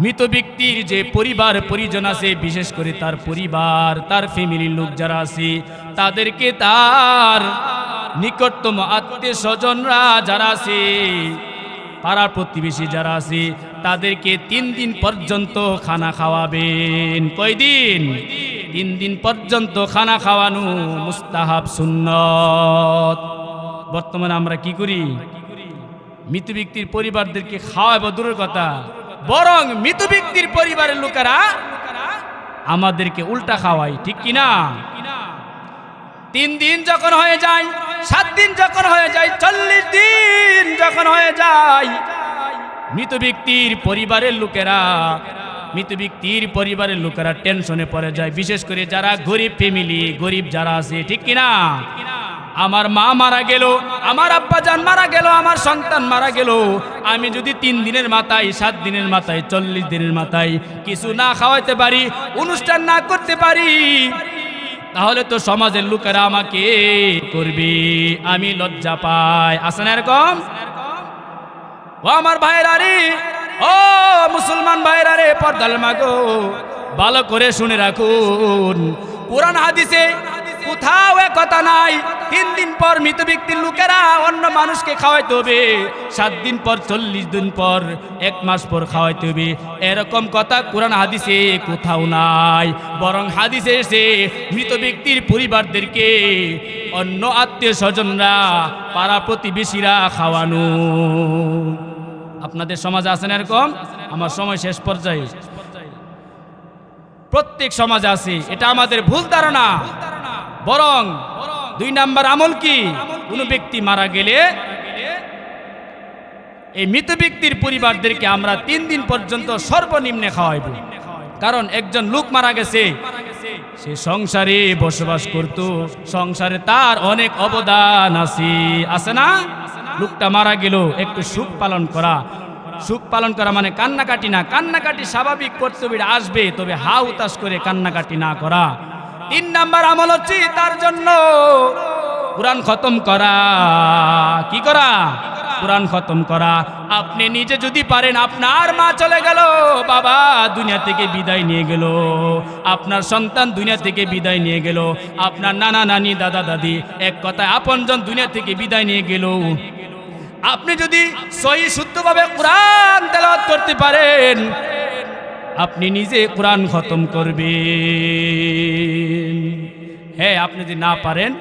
মৃত ব্যক্তির যে পরিবার পরিজন আছে, বিশেষ করে তার পরিবার, তার ফ্যামিলির লোক যারা আছে, তাদেরকে তার নিকটতম আত্মীয় স্বজনরা যারা আছে, পাড়ার প্রতিবেশী যারা আছে, তাদেরকে 3 দিন পর্যন্ত খানা খাওয়াবেন। কয়দিন? 3 দিন পর্যন্ত খানা খাওয়ানো মুস্তাহাব, সুন্নত। বর্তমানে আমরা কি করি? মৃত ব্যক্তির পরিবারদেরকে খাওয়াবো দূরের কথা, বরং মৃত ব্যক্তির পরিবারের লোকেরা আমাদেরকে উল্টা খাওয়ায়, ঠিক কিনা? 3 দিন যখন হয়ে যায়, 7 দিন যখন হয়ে যায়, 40 দিন যখন হয়ে যায়, মৃত ব্যক্তির পরিবারের লোকেরা টেনশনে পড়ে যায়, বিশেষ করে যারা গরিব ফ্যামিলি, গরিব যারা আছে, ঠিক কিনা? আমার মা মারা গেল, আমার আব্বা জান মারা গেল, আমার সন্তান মারা গেল, আমি যদি 3 দিনের মাথায়, 7 দিনের মাথায়, 40 দিনের মাথায় কিছু না খাওয়াইতে পারি, অনুষ্ঠান না করতে পারি, তাহলে তো সমাজের লোকেরা আমাকে করবে, আমি লজ্জা পাই। আছে না এরকম? ও আমার ভাইরা রে, ও মুসলমান ভাইরা রে, পর্দার মা গো, ভালো করে শুনে রাখুন, কোরআন হাদিসে কোথাও এ কথা নাই 3 দিন পর মৃত ব্যক্তির লোকেরা অন্য মানুষকে খাওয়াইতে হবে, 7 দিন পর, 40 দিন পর, 1 মাস পর খাওয়াইতে হবে, এরকম কথা কোরআন হাদিসে কোথাও নাই। বরং হাদিসে এসে মৃত ব্যক্তির পরিবারদেরকে অন্য আত্মীয় স্বজনরা, পাড়া প্রতিবেশীরা খাওয়ানো। আপনাদের সমাজে আছেন এরকম? আমার সময় শেষ পর্যায়ে, প্রত্যেক সমাজে আছে, এটা আমাদের ভুল ধারণা। বরং 2 নাম্বার আমল কি? কোন ব্যক্তি মারা গেলে এই মৃত ব্যক্তির পরিবারদেরকে আমরা 3 দিন পর্যন্ত সর্বনিম্নে খাওয়াইব। কারণ একজন লোক মারা গেছে, সে সংসারে বসবাস করত, সংসারে তার অনেক অবদান আছে না? লোকটা মারা গেল, একটু সুখ পালন করা মানে কান্নাকাটি না, কান্নাকাটি স্বাভাবিক কর্তব্য আসবে, তবে হা উতাস করে কান্নাকাটি না করা। 3 নাম্বার আমল হচ্ছে তার জন্য কুরআন খতম করা। কি করা? কুরআন খতম করা। আপনি নিজে যদি পারেন, আপনার মা চলে গেল, বাবা দুনিয়া থেকে বিদায় নিয়ে গেল, আপনার সন্তান দুনিয়া থেকে বিদায় নিয়ে গেল, আপনার নানা নানি, দাদা দাদি, এক কথায় আপনজন দুনিয়া থেকে বিদায় নিয়ে গেল, আপনি যদি সহি শুদ্ধভাবে কুরআন তেলাওয়াত করতে পারেন, আপনি নিজে কুরআন খতম করবেন। হ্যাঁ, আপনি যদি না পারেন,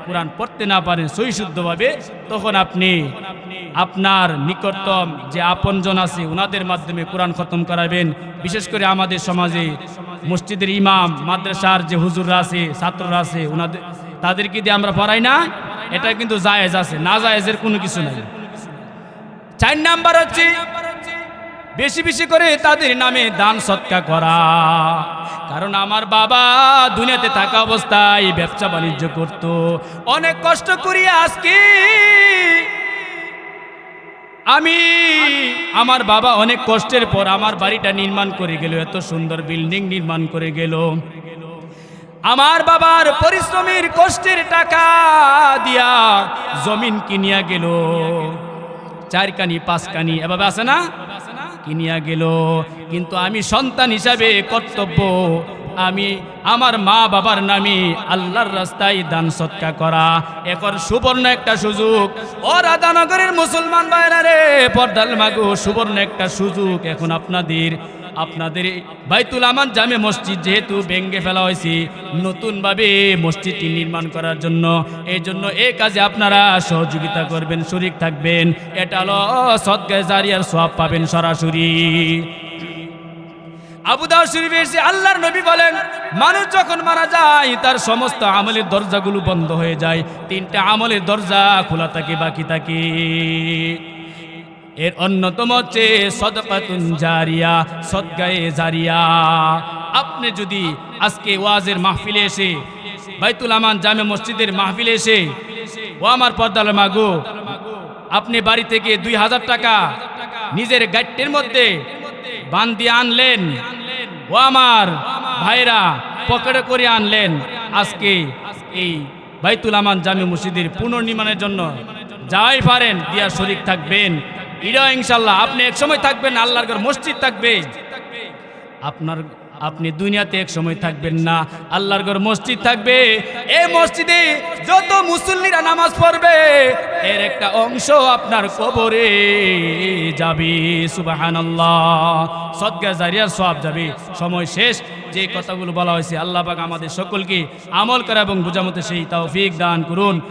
কুরআন পড়তে না পারেন সহি শুদ্ধভাবে, তখন আপনি আপনার নিকটতম যে আপনজন আছে ওনাদের মাধ্যমে কুরআন খতম করাবেন। বিশেষ করে আমাদের সমাজে মসজিদের ইমাম, মাদ্রাসার যে হুজুররা আছে, ছাত্ররা আছে, তাদেরকে দিয়ে আমরা পড়াই না, এটা কিন্তু জায়েজ আছে, না জায়েজের কোনো কিছু নাই। 4 নাম্বার হচ্ছে বেশি বেশি করে তাদের নামে দান সৎকা করা। কারণ আমার বাবা দুনিয়াতে থাকা অবস্থায় ব্যবসা বাণিজ্য করত, অনেক কষ্ট করি আজকে আমার বাবা অনেক কষ্টের পর আমার বাড়িটা নির্মাণ করে গেল, এত সুন্দর বিল্ডিং নির্মাণ করে গেল। আমার বাবার পরিশ্রমের কষ্টের টাকা দিয়া জমিন কিনিয়া গেল, 4 কানি 5 কানি এভাবে আছে না, কিনিয়া গেল। কিন্তু আমি সন্তান হিসাবে কর্তব্য, আমি আমার মা বাবার নামে আল্লাহর রাস্তায় দান সৎকা করা। এখন সুবর্ণ একটা সুযোগ, ও রাধানগরের মুসলমান ভাইরা রে, পর্দাল মাগো, সুবর্ণ একটা সুযোগ এখন আপনাদের বাইতুল আমান জামে মসজিদ যেহেতু ভেঙে ফেলা হয়েছে, নতুনভাবে মসজিদটি নির্মাণ করার জন্য, এই জন্য এই কাজে আপনারা সহযোগিতা করবেন, শরীক থাকবেন। এটা হলো সদকায়ে জারিয়ার সওয়াব পাবেন সরাসরি। আবু দাউদ শরীফে এসে আল্লাহর নবী বলেন, মানুষ যখন মারা যায় তার সমস্ত আমলের দরজাগুলো বন্ধ হয়ে যায়, তিনটা আমলের দরজা খোলা থাকে, বাকি থাকে। এর অন্যতম হচ্ছে সদকাতুন জারিয়া, সদকায়ে জারিয়া। আপনি যদি আজকে ওয়াজের মাহফিলে এসে, বাইতুল আমান জামে মসজিদের মাহফিলে এসে, ও আমার পর্দার মাগো, আপনি বাড়ি থেকে 2000 টাকা নিজের গাড়ির মধ্যে বান্ধিয়ে আনলেন, ও আমার ভাইরা পকেটে করে আনলেন, আজকে এই বাইতুল আমান জামে মসজিদের পুনর্নির্মাণের জন্য যাই পারেন দিয়া শরীক থাকবেন। এটা ইনশাল্লাহ আপনি এক সময় থাকবেন, আল্লাহর ঘর মসজিদ থাকবে। আপনি দুনিয়াতে এক সময় থাকবেন না, আল্লাহর ঘর মসজিদ থাকবে। এই মসজিদে যত মুসল্লিরা নামাজ পড়বে এর একটা অংশ আপনার কবরে যাবে। সুবহানাল্লাহ, সদকা জারিয়ার সওয়াব যাবে। সময় শেষ। যে কথাগুলো বলা হয়েছে আল্লাহ পাক আমাদের সকলকে আমল করা এবং বোঝার মতো সেই তৌফিক দান করুন।